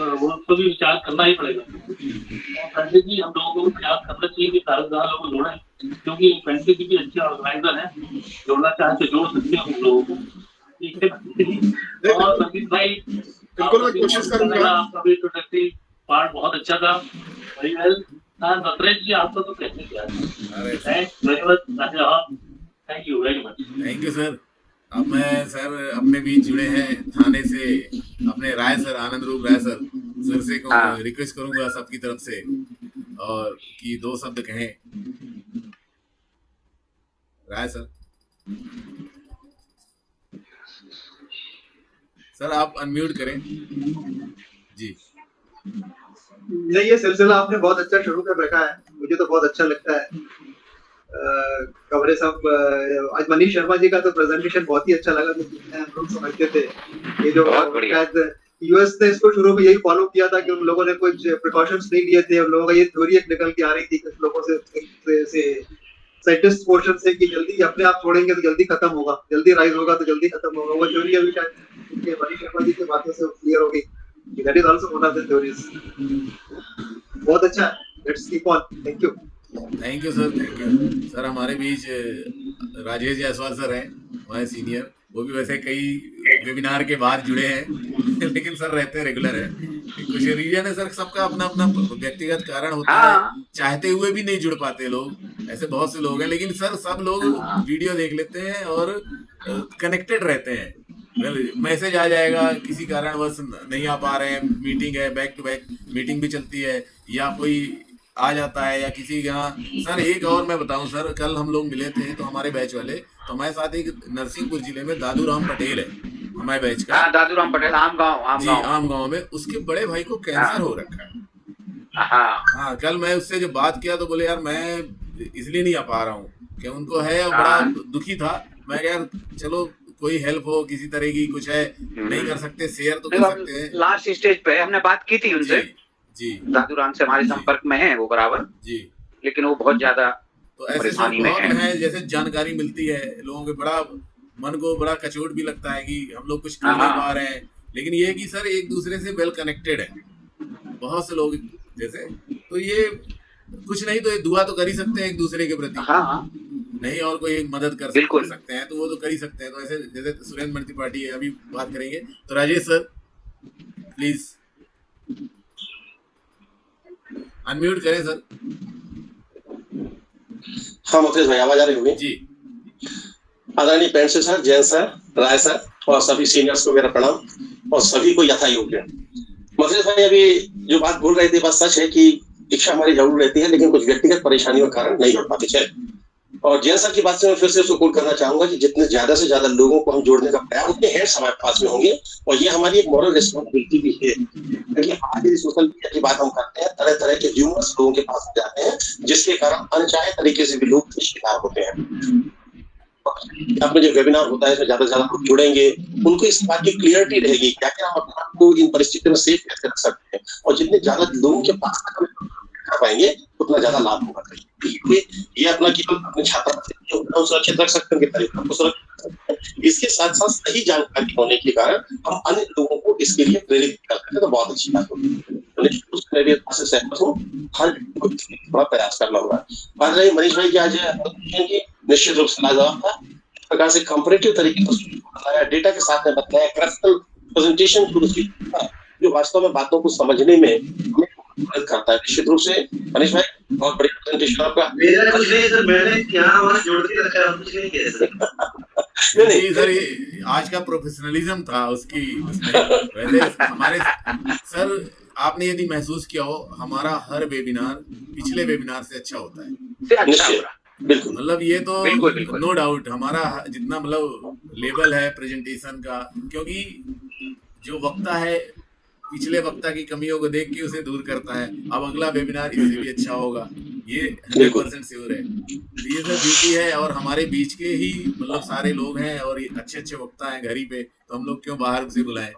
वो उसको भी विचार करना ही पड़ेगा, और पंडित जी हम लोगों को प्रयास करना चाहिए कि सारे लोगों को जोड़ें, क्योंकि पंडित जी भी अच्छे ऑर्गेनाइजर हैं, जोड़ना चाहे तो जोड़ सकते हैं हम लोगों को, ठीक है। और संदीप भाई बिल्कुल मैं कोशिश करूंगा। आपका भी इंट्रोडक्टरी पार्ट बहुत अच्छा था, वेरी वेल। नटराज जी आपका तो कैसे क्या है, thanks very much, thank you very much. Thank you sir. अब मैं सर अपने बीच जुड़े हैं थाने से अपने राय सर, आनंद रूप राय सर से को रिक्वेस्ट करूंगा सबकी तरफ से, और कि 2 शब्द कहें। राय सर, सर आप अनम्यूट करें जी। नहीं, ये सिलसिला आपने बहुत अच्छा शुरू कर रखा है, मुझे तो बहुत अच्छा लगता है। कवरेज सब आज मनीष शर्मा जी का तो प्रेजेंटेशन बहुत ही अच्छा लगा, हम लोग समझते थे ये जो शायद यूएस ने इसको शुरू में यही फॉलो किया था कि उन लोगों ने कुछ प्रिकॉशंस नहीं लिए थे, उन लोगों का ये थ्योरी एक निकल के आ रही थी कुछ लोगों से साइंटिस्ट पोर्शन से कि जल्दी अपने आप छोड़ेंगे तो जल्दी खत्म होगा, जल्दी राइज होगा तो जल्दी खत्म होगा। वो थ्योरी अभी शायद उनके मनीष शर्मा जी की बातों से क्लियर हो गई कि that is also one of the theories. बहुत अच्छा, let's keep on. Thank you sir, thank you sir. हमारे बीच राजेश जायसवाल सर हैं, हमारे सीनियर, वो भी वैसे कई वेबिनार के बाद जुड़े हैं लेकिन सर रहते हैं, रेगुलर है। कुछ रीजन है सर, सबका अपना अपना व्यक्तिगत कारण होता है, चाहते हुए भी नहीं जुड़ पाते लोग, ऐसे बहुत से लोग हैं। लेकिन सर सब लोग वीडियो देख लेते हैं और कनेक्टेड रहते हैं। मैसेज आ जाएगा, किसी कारणवश नहीं आ पा रहे हैं, मीटिंग है, बैक टू बैक मीटिंग भी चलती है, या कोई आ जाता है, या किसी यहाँ। सर एक और मैं बताऊं सर, कल हम लोग मिले थे तो हमारे बैच वाले, तो हमारे साथ एक नरसिंहपुर जिले में दादू राम पटेल है हमारे बैच का। दादू राम पटेल, आम गांव में उसके बड़े भाई को कैंसर हो रखा है। हाँ, कल मैं उससे जब बात किया तो बोले यार मैं इसलिए नहीं आ पा रहा हूँ कि उनको है, बड़ा दुखी था। मैं यार चलो कोई हेल्प हो किसी तरह की, कुछ है नहीं कर सकते, शेयर तो कर सकते हैं। लास्ट स्टेज पे हमने बात की थी उनसे, जी दादू राम से हमारे संपर्क में है वो बराबर जी, लेकिन वो बहुत ज्यादा तो ऐसे सब बहुत है। जैसे जानकारी मिलती है लोगों के, बड़ा मन को बड़ा कचोट भी लगता है कि हम लोग कुछ कर नहीं पा रहे हैं, लेकिन ये कि सर एक दूसरे से वेल कनेक्टेड है बहुत से लोग जैसे, तो ये कुछ नहीं तो ये दुआ तो कर ही सकते हैं एक दूसरे के प्रति। नहीं और कोई मदद कर सकते हैं तो वो तो कर ही सकते हैं। तो ऐसे जैसे सुरेंद्र मणि त्रिपाठी है, अभी बात करेंगे, तो राजेश सर प्लीज अनम्यूट करें सर। हाँ मुकेश भाई, आवाज आ रही होगी जी। आदरणीय पेंसिल सर, जैन सर, राय सर और सभी सीनियर्स को मेरा प्रणाम और सभी को यथा योग्य। मुकेश भाई अभी जो बात बोल रहे थे बात सच है कि इच्छा हमारी जरूर रहती है, लेकिन कुछ व्यक्तिगत परेशानियों के कारण नहीं जुड़ पाते थे। और जैन सर की बात से मैं फिर से उसको कोट करना चाहूंगा कि जितने ज्यादा से ज्यादा लोगों को हम जोड़ने का प्रयास, उतने हेड्स हमारे पास में होंगे, और ये हमारी एक मॉरल रिस्पॉन्सिबिलिटी भी है। क्योंकि आज सोशल मीडिया की बात हम करते हैं, तरह तरह के ह्यूमर्स लोगों के पास जाते हैं, जिसके कारण अनचाहे तरीके से भी लोग शिकार होते हैं। आपने जो वेबिनार होता है इसमें ज्यादा से ज्यादा लोग जुड़ेंगे, उनको इस बात की क्लियरिटी रहेगी क्या क्या हम अपने आप को इन परिस्थितियों में सेफ कैसे रख सकते हैं, और जितने ज्यादा लोगों के पास कर पाएंगे उतना ज्यादा लाभ होगा। ये अपना केवल अपने छात्र सुरक्षित रख सकते हैं, तरीकों को सुरक्षित रख सकते हैं। इसके साथ साथ सही जानकारी होने के कारण हम अन्य लोगों को इसके लिए प्रेरित करते हैं, तो बहुत अच्छी बात होगी। मैं भी से सहमत हूँ, हर बड़ा प्रयास करना होगा। बात रही मनीष भाई की आज निश्चित रूप से लाजवाब था, इस प्रकार से कंपैरेटिव तरीके से बताया, डेटा के साथ में बताया, ग्राफिकल प्रेजेंटेशन जो वास्तव में बातों को समझने में हमें मदद करता है। निश्चित रूप से मनीष भाई बहुत बड़ी प्रेजेंटेशन आपका। मेरा कुछ नहीं सर, मैंने यहाँ वहाँ जोड़ के रखा है, कुछ नहीं किया सर। नहीं सर, आज का प्रोफेशनलिज्म था उसकी वैसे हमारे सर। आपने यदि महसूस किया हो, हमारा हर वेबिनार पिछले वेबिनार से अच्छा होता है, मतलब ये तो नो डाउट। हमारा जितना मतलब लेवल है प्रेजेंटेशन का, क्योंकि जो वक्ता है पिछले वक्ता की कमियों को देख के उसे दूर करता है, अब अगला वेबिनार इससे भी अच्छा होगा, ये 100% श्योर है। ये सब ड्यूटी है, और हमारे बीच के ही मतलब सारे लोग हैं और अच्छे अच्छे वक्ता हैं घर ही पे, तो हम लोग क्यों बाहर से बुलाएं,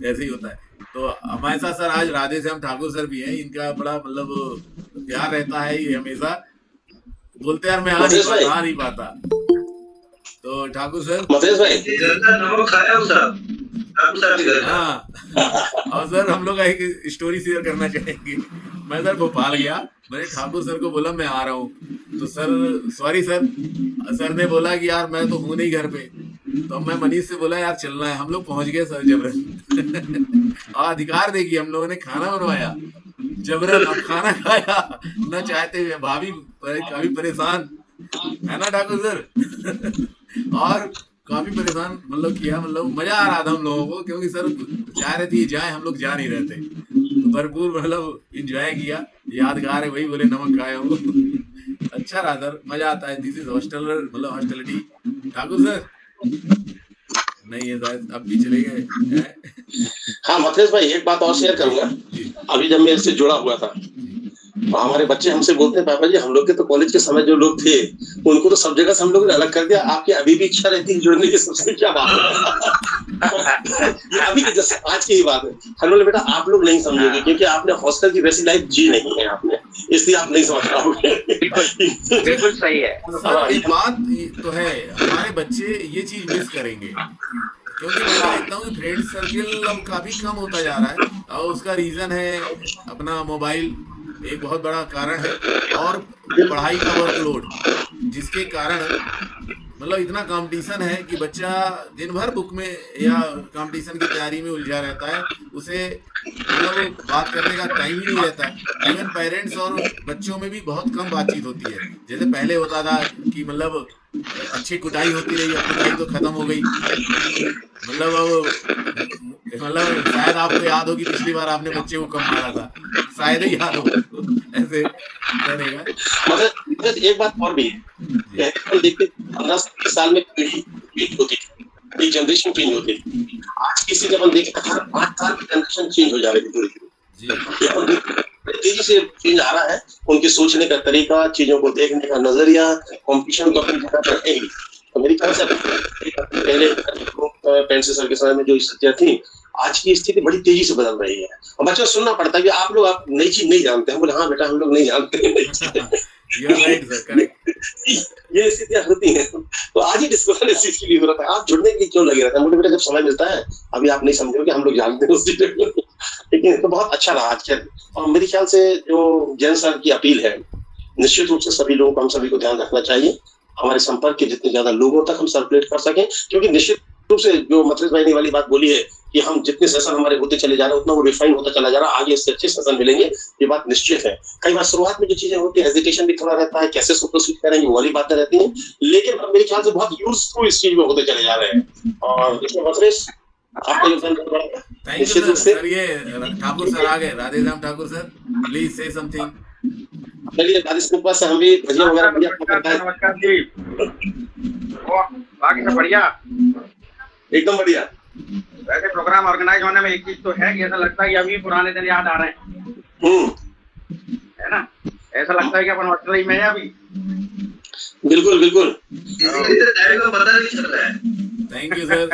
ऐसे ही होता है। तो हमारे साथ सर आज राधे श्याम ठाकुर सर भी हैं, इनका बड़ा मतलब प्यार रहता है, ये हमेशा बोलते यार मैं आ नहीं पाता। तो ठाकुर सर, मतेश भाई नमक खाया हूं साहब। हाँ, और सर हम लोग एक स्टोरी शेयर करना चाहेंगे। मैं सर भोपाल गया, मैंने ठाकुर सर को बोला मैं आ रहा हूँ, तो सर सॉरी सर ने बोला कि यार मैं तो हूँ नहीं घर पे। तो मैं मनीष से बोला यार चलना है, हम लोग पहुंच गए सर जबरन अधिकार देखिए, हम लोगों ने खाना बनवाया जबरन, अब खाना खाया न चाहते हुए, भाभी काफी परेशान है ना ठाकुर सर और काफी परेशान मतलब किया, मतलब मजा आ रहा था हम लोगों को, क्योंकि सर चाह रहे थे जाए, हम लोग जा नहीं रहे थे, तो भरपूर मतलब एंजॉय किया, यादगार है, वही बोले नमक खाया हूँ अच्छा रहा सर, मजा आता है। दिस इज हॉस्टलर मतलब हॉस्टलिटी। ठाकुर सर नहीं है शायद, अब भी चले गए। हाँ मथेश भाई, एक बात और शेयर करूंगा। अभी जब मैं इससे जुड़ा हुआ था, हमारे बच्चे हमसे बोलते हैं पापा जी हम लोग के तो कॉलेज के समय जो लोग थे उनको तो सब जगह से हम लोग ने अलग कर दिया, आपकी अभी भी इच्छा रहती है जुड़ने की, सबसे क्या बात है ये अभी की जैसे आज की ही बात है। हम बोले बेटा आप लोग नहीं समझोगे क्योंकि आपने हॉस्टल की वैसी लाइफ जी नहीं है आपने, इसलिए आप नहीं समझ पाओगे। बिल्कुल सही है। सर एक बात तो है, हमारे बच्चे ये चीज मिस करेंगे, क्योंकि मैं देखता हूँ कि फ्रेंड सर्किल अब काफी कम होता जा रहा है, और उसका रीजन है अपना मोबाइल, एक बहुत बड़ा कारण है, और पढ़ाई का वर्कलोड, जिसके कारण मतलब इतना कंपटीशन है कि बच्चा दिन भर बुक में या कंपटीशन की तैयारी में उलझा रहता है, उसे मतलब बात करने का टाइम ही नहीं रहता। इवन पेरेंट्स और बच्चों में भी बहुत कम बातचीत होती है। जैसे पहले होता था कि मतलब अच्छी कुटाई होती रही, अब कुटाई तो खत्म हो गई। मतलब शायद आपको याद हो कि पिछली बार आपने बच्चे को कब मारा था, शायद ही याद हो, ऐसे करेगा। मगर एक बात और भी है, देखते 15 साल में पीढ़ी चेंज होती थी, एक जनरेशन चेंज होती थी। आज किसी जब हम देखते हर 5 साल की जनरेशन चेंज हो जा रही थी, तेजी से चेंज आ रहा है। उनके सोचने का तरीका, चीजों को देखने का नजरिया, कॉम्पिटिशन तो अपनी जगह पर है ही। तो मेरी ख्याल से पहले पेंसिल सर के समय में जो स्थितियां थी, आज की स्थिति बड़ी तेजी से बदल रही है। और बच्चों सुनना पड़ता है कि आप लोग आप नई चीज नहीं जानते हैं। बोले हाँ बेटा हम लोग नहीं जानते हैं नई चीजें। ये स्थितियां होती हैं। तो आज ही डिस्कशन इस चीज की भी जरूरत है। आप जुड़ने के लिए क्यों लगे रहते हैं? बोले बेटा जब समय मिलता है, अभी आप नहीं समझोगे, हम लोग जानते हैं उस चीज को। लेकिन तो बहुत अच्छा रहा आज के। और मेरे ख्याल से जो जैन सर की अपील है, निश्चित रूप से सभी लोगों को, हम सभी को ध्यान रखना चाहिए, हमारे संपर्क के जितने ज्यादा लोगों तक हम सर्कुलेट कर सकें। क्योंकि निश्चित रूप से जो मतलब भाई ने वाली बात बोली है कि हम जितने सेशन हमारे होते चले जा रहे हैं, उतना वो रिफाइन होता चला जा रहा है। आगे इससे अच्छे सेशन मिलेंगे, ये बात निश्चित है। कई बार शुरुआत में जो चीजें होती है, हेजिटेशन भी थोड़ा रहता है, कैसे प्रोसीड करेंगे, वो वाली बातें रहती हैं। लेकिन अब मेरे ख्याल से बहुत यूजफुल इस चीज में होते चले जा रहे हैं। और इसमें मतरेश आपका योगदान निश्चित रूप से। ये ठाकुर सर आ गए, राधेश्याम ठाकुर सर, प्लीज से समथिंग। चलिए राधेश के पास से हम भी भजिया वगैरह नमस्कार जी। बाकी सब बढ़िया, एकदम बढ़िया। वैसे प्रोग्राम ऑर्गेनाइज होने में एक चीज तो है कि ऐसा लगता है कि अभी पुराने दिन याद आ रहे हैं, है ना? ऐसा लगता है कि अपन हॉस्टल में है अभी। बिल्कुल बिल्कुल, पता नहीं चल रहा है। Thank you sir,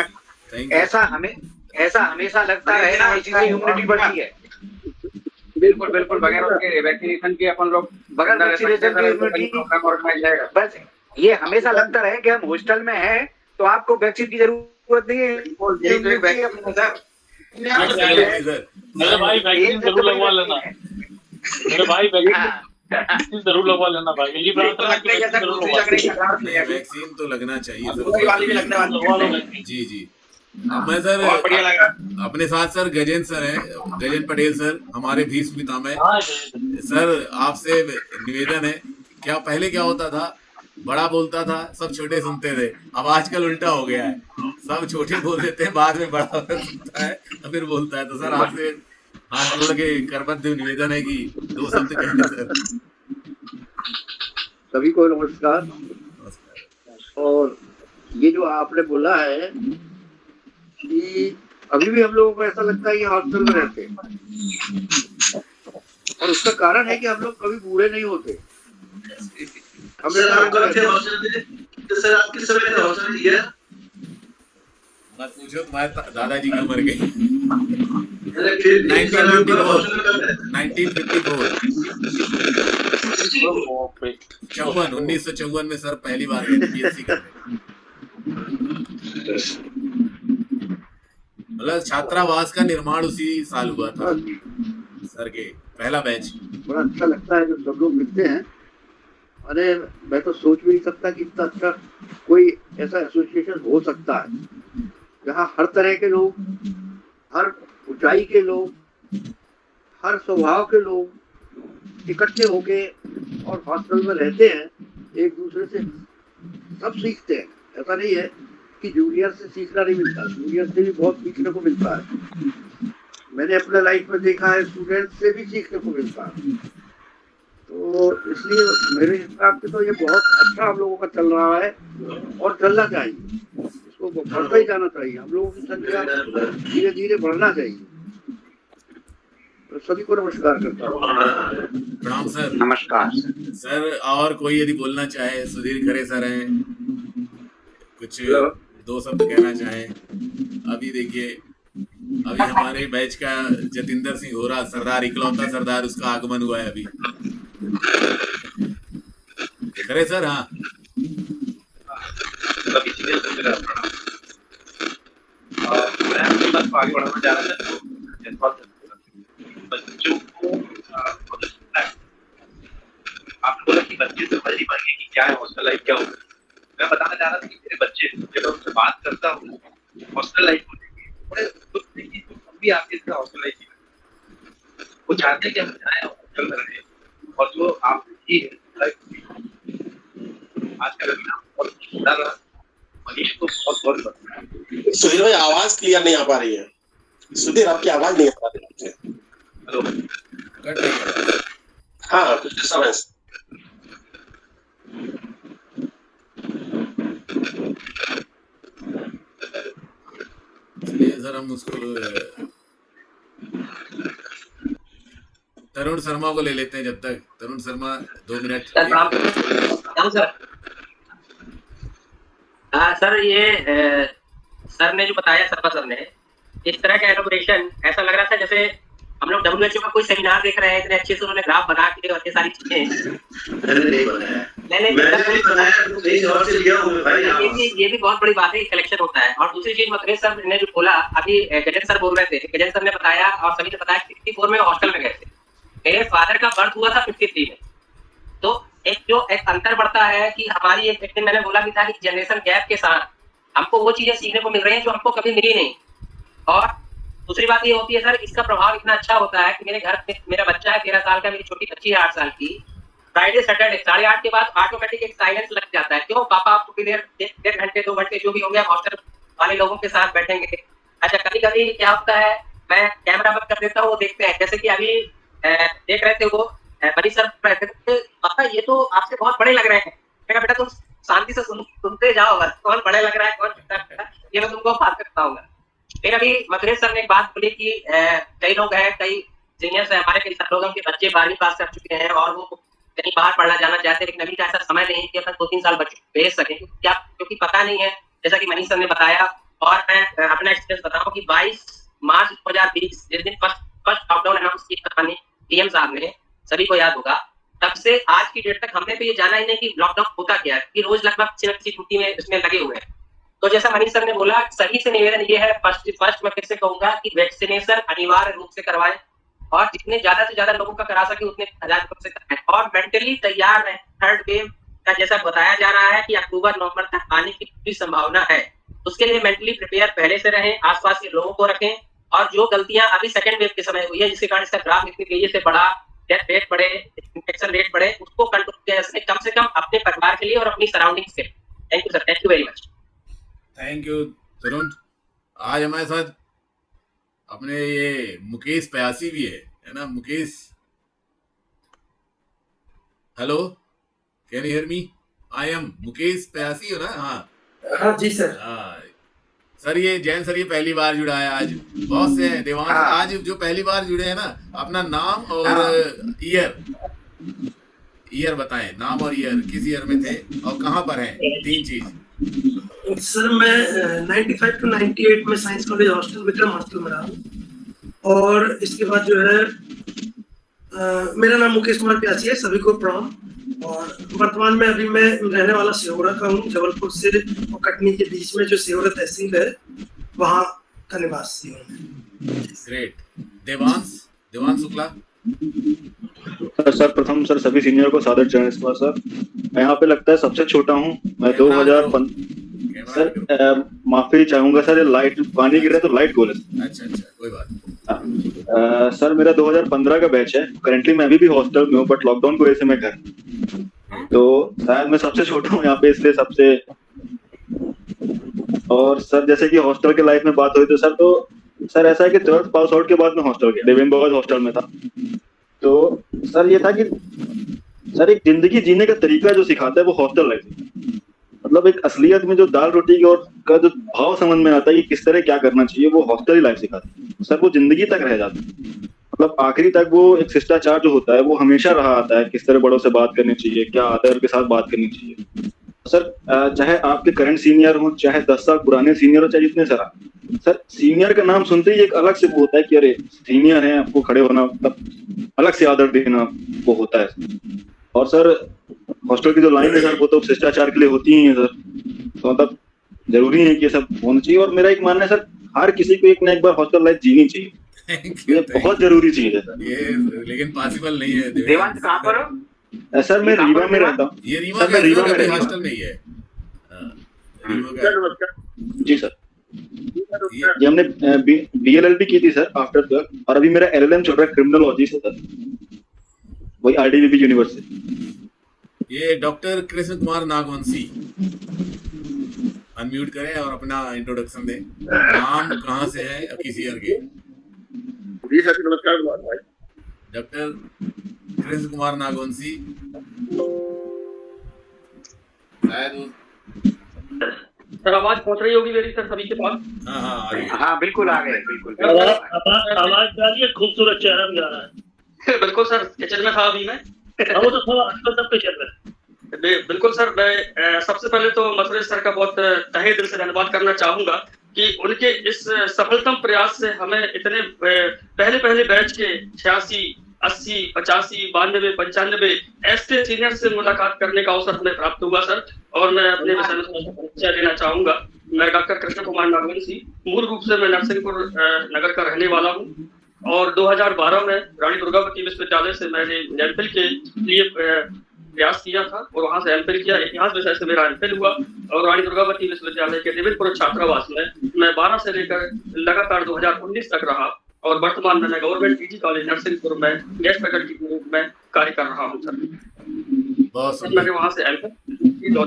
thank you. ऐसा हमेशा लगता है ना, इसी से ह्यूमिनिटी बढ़ती है। बिल्कुल बिल्कुल, बगैर उसके वैक्सीनेशन के अपन लोग बगैर वैक्सीनेशन के बस ये हमेशा लगता रहे कि हम हॉस्टल में हैं तो आपको वैक्सीन की जरूरत नहीं है। मेरे भाई वैक्सीन जरूर लगवा लेना, मेरे भाई वैक्सीन जरूर लगवा लेना भाई। यही वैक्सीन तो लगना चाहिए सर। जी जी। मैं सर अपने साथ सर गजेंद्र सर हैं, गजेंद्र पटेल सर, हमारे भीष्म पितामह सर। आपसे निवेदन है, क्या पहले क्या होता था, बड़ा बोलता था, सब छोटे सुनते थे। अब आजकल उल्टा हो गया है, सब छोटे बोल देते हैं, बाद में बड़ा सुनता है तो फिर बोलता है। तो सर आपसे हाथ जोड़ के करबद्ध निवेदन है कि 2 शब्द कहने सर। सभी को नमस्कार। और ये जो आपने बोला है कि अभी भी हम लोगों को ऐसा लगता है कि हॉस्टल में रहते हैं, और उसका कारण है कि हम लोग कभी बूढ़े नहीं होते। सर आप किस समय से हॉस्टल किया? मत पूछो, तुम्हारे दादाजी की उम्र गई। 1954 में सर पहली बार बीएससी कर रहे। मतलब छात्रावास का निर्माण उसी साल हुआ था सर के, पहला बैच। बड़ा अच्छा लगता है जब सब लोग मिलते हैं। अरे मैं तो सोच भी नहीं सकता कि इतना अच्छा कोई ऐसा एसोसिएशन हो सकता है जहाँ हर तरह के लोग, हर ऊंचाई के लोग, हर स्वभाव के लोग इकट्ठे होके और हॉस्टल में रहते हैं, एक दूसरे से सब सीखते हैं। ऐसा नहीं है कि जूनियर से सीखना नहीं मिलता, जूनियर से भी बहुत सीखने को मिलता है। मैंने अपने लाइफ में देखा है, स्टूडेंट से भी सीखने को मिलता है। तो इसलिए मेरे हिसाब से तो ये बहुत अच्छा हम लोगों का चल रहा है और चलना चाहिए, इसको बढ़ता ही जाना चाहिए। हम लोगों की संख्या धीरे धीरे बढ़ना चाहिए। तो सभी को नमस्कार करता हूँ। प्रणाम सर। नमस्कार सर। और कोई यदि बोलना चाहे, सुधीर खरे सर हैं, कुछ 2 शब्द कहना चाहें। अभी देखिए, अभी हमारे बैच का जतिंदर सिंह होरा सरदार, इकलौता सरदार, उसका आगमन हुआ है अभी। देख रहे सर? हाँ, मैं अपनी बात को आगे बढ़ाना चाह रहा था। बच्चों को आपने बोला कि बच्चे समझ नहीं पाएंगे कि क्या है हॉस्टल लाइफ, क्या होता है। मैं बताना चाह रहा था कि मेरे बच्चे, जब मैं उनसे बात करता हूँ हॉस्टल लाइफ को लेके, बड़े खुश थे कि हम भी आपके तरह हॉस्टल लाइफ जी, वो चाहते हैं कि हम जाए हॉस्टल में रहें, और जो आप की आज का वेबिनार बहुत अच्छा रहा। मनीष को बहुत बहुत धन्यवाद। सुधीर भाई आवाज क्लियर नहीं आ पा रही है। सुधीर आपकी आवाज नहीं आ पा रही है। हेलो, कट रही है। हाँ, कुछ डिस्टर्बेंस। चलिए सर, हम उसको तरुण शर्मा को ले लेते हैं जब तक। तरुण शर्मा 2 मिनट। सर सर ये सर ने जो बताया, शर्मा सर ने, इस तरह का एलोबरेशन ऐसा लग रहा था जैसे हम लोग WHO का कोई सेमिनार देख रहे हैं। इतने अच्छे से उन्होंने ग्राफ बना के और ये सारी चीजें मैंने नहीं बनाया, मैंने नहीं बनाया, तो कहीं और से लिया हूं भाई। ये भी बहुत बड़ी बात है, कलेक्शन होता है। और दूसरी चीज मथुरेश सर ने जो बोला, अभी गजेंद्र सर बोल रहे थे, गजेंद्र सर ने बताया और सभी ने बताया 64 में हॉस्टल में गए थे। मेरे फादर का बर्थ हुआ था 53 में। तो एक अंतर बढ़ता है कि हमारी एक दिन मैंने बोला भी था कि जनरेशन गैप के साथ हमको वो चीजें सीखने को मिल रही हैं जो हमको कभी मिली नहीं। और दूसरी बात ये होती है सर, इसका प्रभाव इतना अच्छा होता है कि मेरे घर में मेरा बच्चा है 13 साल का, मेरी छोटी बच्ची है 8 साल की। फ्राइडे सैटरडे 8:30 के बाद ऑटोमेटिक एक साइलेंस लग जाता है। क्यों पापा, आप थोड़ी देर 1.5 घंटे 2 घंटे जो भी होंगे हॉस्टल वाले लोगों के साथ बैठेंगे। अच्छा, कभी कभी क्या होता है, मैं कैमरा बंद कर देता हूँ, वो देखते हैं। जैसे कि अभी देख रहे थे वो मनीष सर, पापा ये तो आपसे बहुत बड़े लग रहे हैं। मैं बेटा तुम शांति से सुनते जाओ, बस कौन बड़े लग रहा है कौन छोटा लग रहा है ये मैं तुमको बात करता हूँ। फिर अभी मथुरेश सर ने एक बात बोली कि कई लोग हैं, कई सीनियर्स हैं हमारे, कई लोग उनके बच्चे 12वीं पास कर चुके हैं और वो कहीं बाहर पढ़ना जाना चाहते हैं, लेकिन अभी का ऐसा समय नहीं कि अपन 2-3 साल बच्चों को भेज सकें, क्योंकि पता नहीं है, जैसा कि मनीष सर ने बताया। और मैं अपना एक्सपीरियंस बताऊं कि 22 मार्च 2020 जिस दिन फर्स्ट लॉकडाउन अनाउंस किया पीएम साहब ने, सभी को याद होगा, तब से आज की डेट तक हमने तो ये जाना ही नहीं कि लॉकडाउन होता क्या है, कि रोज लगभग किसी ड्यूटी में इसमें लगे हुए हैं। तो जैसा मनीष सर ने बोला, सही से निवेदन ये है, फर्स्ट मैं फिर से कहूंगा कि वैक्सीनेशन अनिवार्य रूप से करवाएं और जितने ज्यादा से ज्यादा लोगों का करा सके उतने 1000 लोगों से कराएं और मेंटली तैयार रहें। थर्ड वेव का जैसा बताया जा रहा है कि अक्टूबर नवंबर तक आने की पूरी संभावना है, उसके लिए मेंटली प्रिपेयर पहले से रहें, आसपास के लोगों को रखें। और जो गलतियां अभी सेकंड वेव के समय हुई है, जिसके कारण इसका ग्राफ इतनी तेजी से बढ़ा, डेथ रेट बढ़े, इन्फेक्शन रेट बढ़े, उसको कंट्रोल किया जा सके कम से कम अपने परिवार के लिए और अपनी सराउंडिंग्स के। Thank you sir, thank you very much. Thank you Tarun. आज हमारे साथ अपने ये मुकेश प्यासी भी है ना? Mukesh, hello, can you hear me? I am Mukesh प्यासी हो ना? हाँ जी सर। हाँ सर, ये जैन सर ये पहली बार जुड़ा है आज। बहुत से हैं देवांश आज जो पहली बार जुड़े हैं ना, अपना नाम और ईयर बताएं। नाम और ईयर, किस ईयर में थे और कहाँ पर हैं, 3 चीज। सर मैं 95 to 98 में science college hostel, Vikram hostel में रहा। और इसके बाद जो है मेरा नाम मुकेश कुमार प्यासी है, सभी को प्रणाम। और वर्तमान में अभी मैं रहने वाला सिहोरा का हूँ, जबलपुर से और कटनी के बीच में जो सिहोरा तहसील है वहाँ का निवासी हूँ। ग्रेट। देवांश शुक्ला। सर प्रथम सर सभी सीनियर को सादर चरण नमस्कार सर। मैं यहाँ पे लगता है सबसे छोटा हूँ। मैं 2015 सर माफी चाहूंगा सर, लाइट पानी गिर रहा है तो लाइट गोल है। अच्छा कोई बात। सर मेरा 2015 का बैच है। करंटली मैं अभी भी हॉस्टल में हूँ, बट लॉकडाउन की वजह से मैं घर, तो शायद मैं सबसे छोटा हूँ यहाँ पे, इसलिए सबसे। और सर जैसे कि हॉस्टल के लाइफ में बात हुई तो सर ऐसा है कि 12th पास आउट के बाद मैं हॉस्टल गया, देवेंद्र बॉयज हॉस्टल में था। तो सर ये था कि सर एक जिंदगी जीने का तरीका जो सिखाता है वो हॉस्टल लाइफ, मतलब एक असलियत में जो दाल रोटी की और का जो भाव समझ में आता है कि किस तरह क्या करना चाहिए, वो हॉस्टल ही लाइफ सिखाती है सर। वो जिंदगी तक रह जाता है, मतलब आखिरी तक वो एक शिष्टाचार जो होता है वो हमेशा रहा आता है। किस तरह बड़ों से बात करनी चाहिए, क्या आदर के साथ बात करनी चाहिए। सर चाहे आपके करंट सीनियर हो, चाहे 10 साल पुराने सीनियर हो, चाहे जितने सर, सर सीनियर का नाम सुनते ही एक अलग से वो होता है कि अरे सीनियर है, आपको खड़े होना मतलब अलग से आदर देना वो होता है। और सर हॉस्टल की जो लाइन है सर वो तो शिष्टाचार के लिए होती ही है सर, तो मतलब जरूरी है कि ये सब होना चाहिए। और मेरा एक मानना है सर हर किसी को एक ना एक बार हॉस्टल लाइफ जीनी चाहिए, ये बहुत जरूरी चीज है सर। ये लेकिन पॉसिबल नहीं है। देवांश कहाँ पर हो? सर मैं रीवा में रहता हूँ। ये रीवा सर मैं रीवा में का रहता हूँ। हॉस्टल में ही है। रीवा का जी सर, ये हमने BLLB की थी सर आफ्टर 12, और अभी मेरा LLM चल रहा है क्रिमिनोलॉजी से सर, वही RDVB यूनिवर्सिटी। ये डॉक्टर कृष्ण कुमार नागवंशी अनम्यूट करें और अपना इंट्रोडक्शन दें, नाम कहाँ से है किसी और के। जी सर नमस्कार भाई। डॉक्टर कृष्ण कुमार नागवंशी शायद सर आवाज पहुंच रही होगी मेरी सर सभी के पास? हाँ बिल्कुल आ गए, बिल्कुल आवाज जा रही है, खूबसूरत चेहरा भी आ रहा है। बिल्कुल सर, किचन में था अभी मैं। वो तो थोड़ा आजकल सबके चल रहा है। बिल्कुल सर, मैं सबसे पहले तो मथुरेश सर का बहुत तहे दिल से धन्यवाद करना चाहूंगा कि उनके इस सफलतम प्रयास से हमें इतने पहले बैच के 86, 80, 85, 92, 95 ऐसे सीनियर से मुलाकात करने का अवसर हमें प्राप्त हुआ सर। और मैं अपने विषय में परिचय देना चाहूंगा। मैं डॉक्टर कृष्ण कुमार नागवंशी, मूल रूप से मैं नरसिंहपुर नगर का रहने वाला हूँ और 2012 में रानी दुर्गावती विश्वविद्यालय से मैंने एमफिल के लिए प्रयास किया था और वहां से एमफिल किया। इतिहास विषय से मेरा एमफिल हुआ और रानी दुर्गावती विश्वविद्यालय के देवेंद्रपुर छात्रावास में मैं 12 से लेकर लगातार 2019 तक रहा और वर्तमान में मैं गवर्नमेंट PG कॉलेज नरसिंहपुर में गेस्ट फैकल्टी के रूप में कार्य कर रहा हूँ सर। मैंने वहां से एमफिल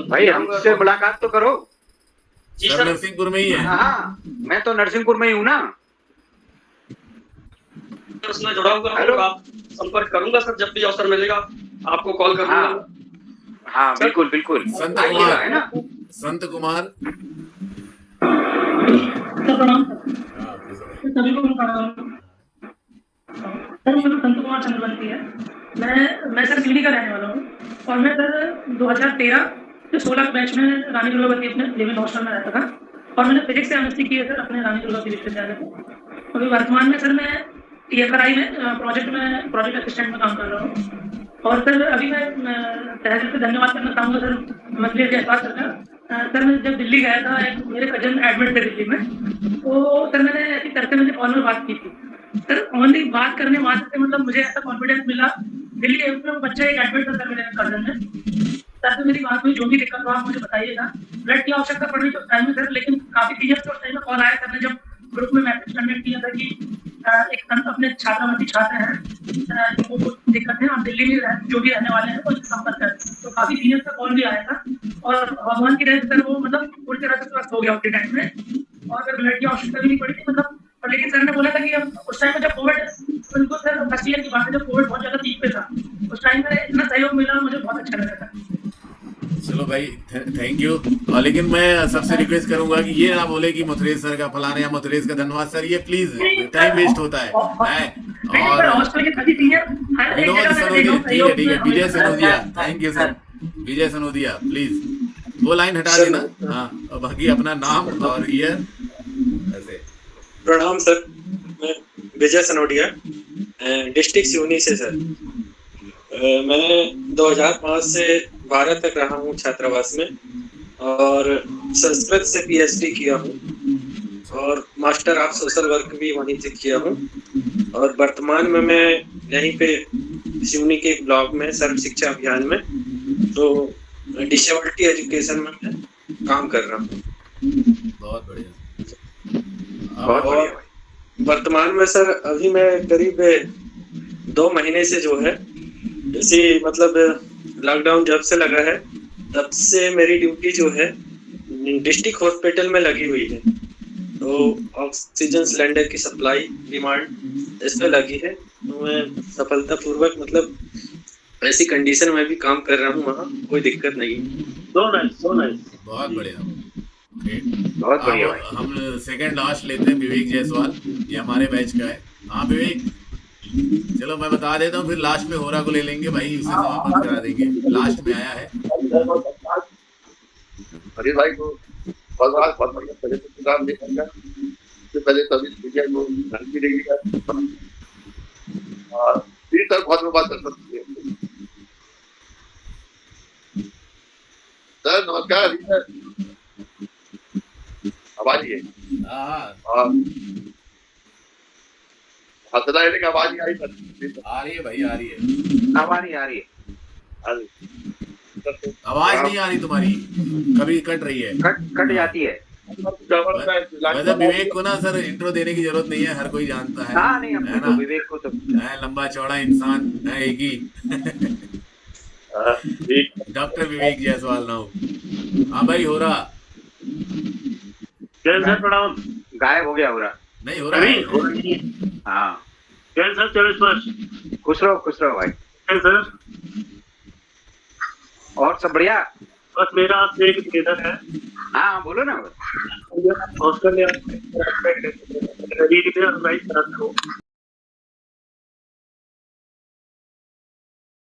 भाई हमसे मुलाकात तो करो। जी सर, नरसिंहपुर में ही है। हाँ मैं तो नरसिंहपुर में ही हूँ ना। उसमें जुड़ा हुआ हूँ, आप संपर्क करूंगा सर, जब भी अवसर मिलेगा आपको कॉल करूंगा। हाँ बिल्कुल बिल्कुल। संत कुमार है ना? संत कुमार सभी को सर मेरा संत कुमार चंद्रवंशी है। मैं सर दिल्ली का रहने वाला हूँ और मैं सर 2013 से 16 बैच में रानी दुर्गावती अपने लिविंग हॉस्टल में रहता था और मैंने फिजिक्स से MSc की है सर अपने रानी दुर्गावती विश्वविद्यालय से। अभी वर्तमान में सर मैं TFRI में प्रोजेक्ट असिस्टेंट में काम कर रहा हूँ। और सर अभी मैं तहे दिल से धन्यवाद करना चाहूँगा सर मथुरेश जयसवाल सर का। सर मैं जब दिल्ली गया था, एक मेरे कजन एडमिट थे दिल्ली में, तो सर मैंने ऐसी तरह से मुझे कॉल में बात की थी सर। ऑनली बात करने मात्र से मतलब मुझे ऐसा कॉन्फिडेंस मिला। दिल्ली एम्स में वो बच्चा एक एडमिट था सर मेरे कजन में। सर से मेरी बात हुई, जो भी दिक्कत हो आप मुझे बताइएगा। ब्लड की आवश्यकता पड़ी तो टाइम में सर, लेकिन काफी सीरियस तो टाइम में कॉल आया सर ने जब ग्रुप में मैसेज कंडक्ट किया था कि एक संत अपने छात्रावासी छात्र हैं जिनको कुछ दिक्कत है, आप दिल्ली में जो भी रहने वाले हैं तो संपर्क करें। तो काफी सीरियस का कॉल भी आया था और भगवान की दया से सर वो मतलब पूरी तरह से स्वस्थ हो गया उसी टाइम में और ब्लड की आवश्यकता भी नहीं पड़ी थी मतलब। और लेकिन सर ने बोला था कि अब उस टाइम में जब कोविड, उनको सर फर्स्ट ईयर की बात है जब कोविड बहुत ज्यादा पीक पे था, उस टाइम में इतना सहयोग मिला, मुझे बहुत अच्छा लगा था। चलो भाई थैंक यू। और लेकिन मैं सबसे रिक्वेस्ट करूंगा कि ये ना बोले कि मथुरेश सर का फलाना या मथुरेश का धन्यवाद सर, ये प्लीज टाइम वेस्ट होता है। और विनोद सनोदिया, ठीक है Vijay Sanodiya, thank you sir. Vijay Sanodiya please वो लाइन हटा देना। हाँ और बाकी अपना नाम और ईयर ऐसे। प्रणाम सर, मैं विजय सनोडिया डिस्ट्रिक्ट सिवनी से सर। मैं 2005 से 12 तक रहा हूँ छात्रावास में और संस्कृत से PhD किया हूँ और मास्टर ऑफ सोशल वर्क भी वहीं से किया हूँ। और वर्तमान में मैं यहीं पे सिवनी के एक ब्लॉक में सर्व शिक्षा अभियान में तो डिसेबिलिटी एजुकेशन में मैं काम कर रहा हूँ। बहुत बढ़िया। और वर्तमान में सर अभी मैं करीब 2 महीने से जो है जैसे मतलब लॉकडाउन जब से लगा है तब से मेरी ड्यूटी जो है डिस्ट्रिक्ट हॉस्पिटल में लगी हुई है। तो ऑक्सीजन सिलेंडर की सप्लाई डिमांड इस पे लगी है, तो मैं सफलतापूर्वक मतलब ऐसी कंडीशन में भी काम कर रहा हूँ, वहाँ कोई दिक्कत नहीं। बहुत बढ़िया, बहुत बढ़िया। हम सेकंड लास्ट लेते हैं विवेक जायसवाल, ये हमारे बैच का है। हाँ विवेक, चलो मैं बता देता हूँ, फिर लास्ट में होरा को ले लेंगे भाई, उसे समापन करा देंगे। लास्ट में आया है हरीश भाई को बहुत बढ़िया पहले सभी मीडिया को ध्यान भी देगी जी सर, बहुत में बात कर सकती है सर। नमस्कार सर, आवाज ही है हंसना है, आवाज नहीं आई सर। आ रही है भाई, आ रही है, आवाज नहीं आ रही है, आवाज नहीं आ रही तुम्हारी, कभी कट रही है, कट जाती है। वैसे विवेक को ना सर इंट्रो देने की जरूरत नहीं है, हर कोई जानता है। हाँ नहीं, है ना, विवेक को तो लंबा चौड़ा इंसान है एक ही डॉक्टर विवेक जायसवाल नाउ। हाँ भाई, हो रहा सर, प्रणाम। गायब हो गया, हो रहा नहीं, हो रहा है। हाँ सर, चलो स्पर्श। खुश रहो भाई। सर, और सब बढ़िया? बस मेरा आपसे एक निवेदन है। हाँ बोलो ना। हॉस्टल में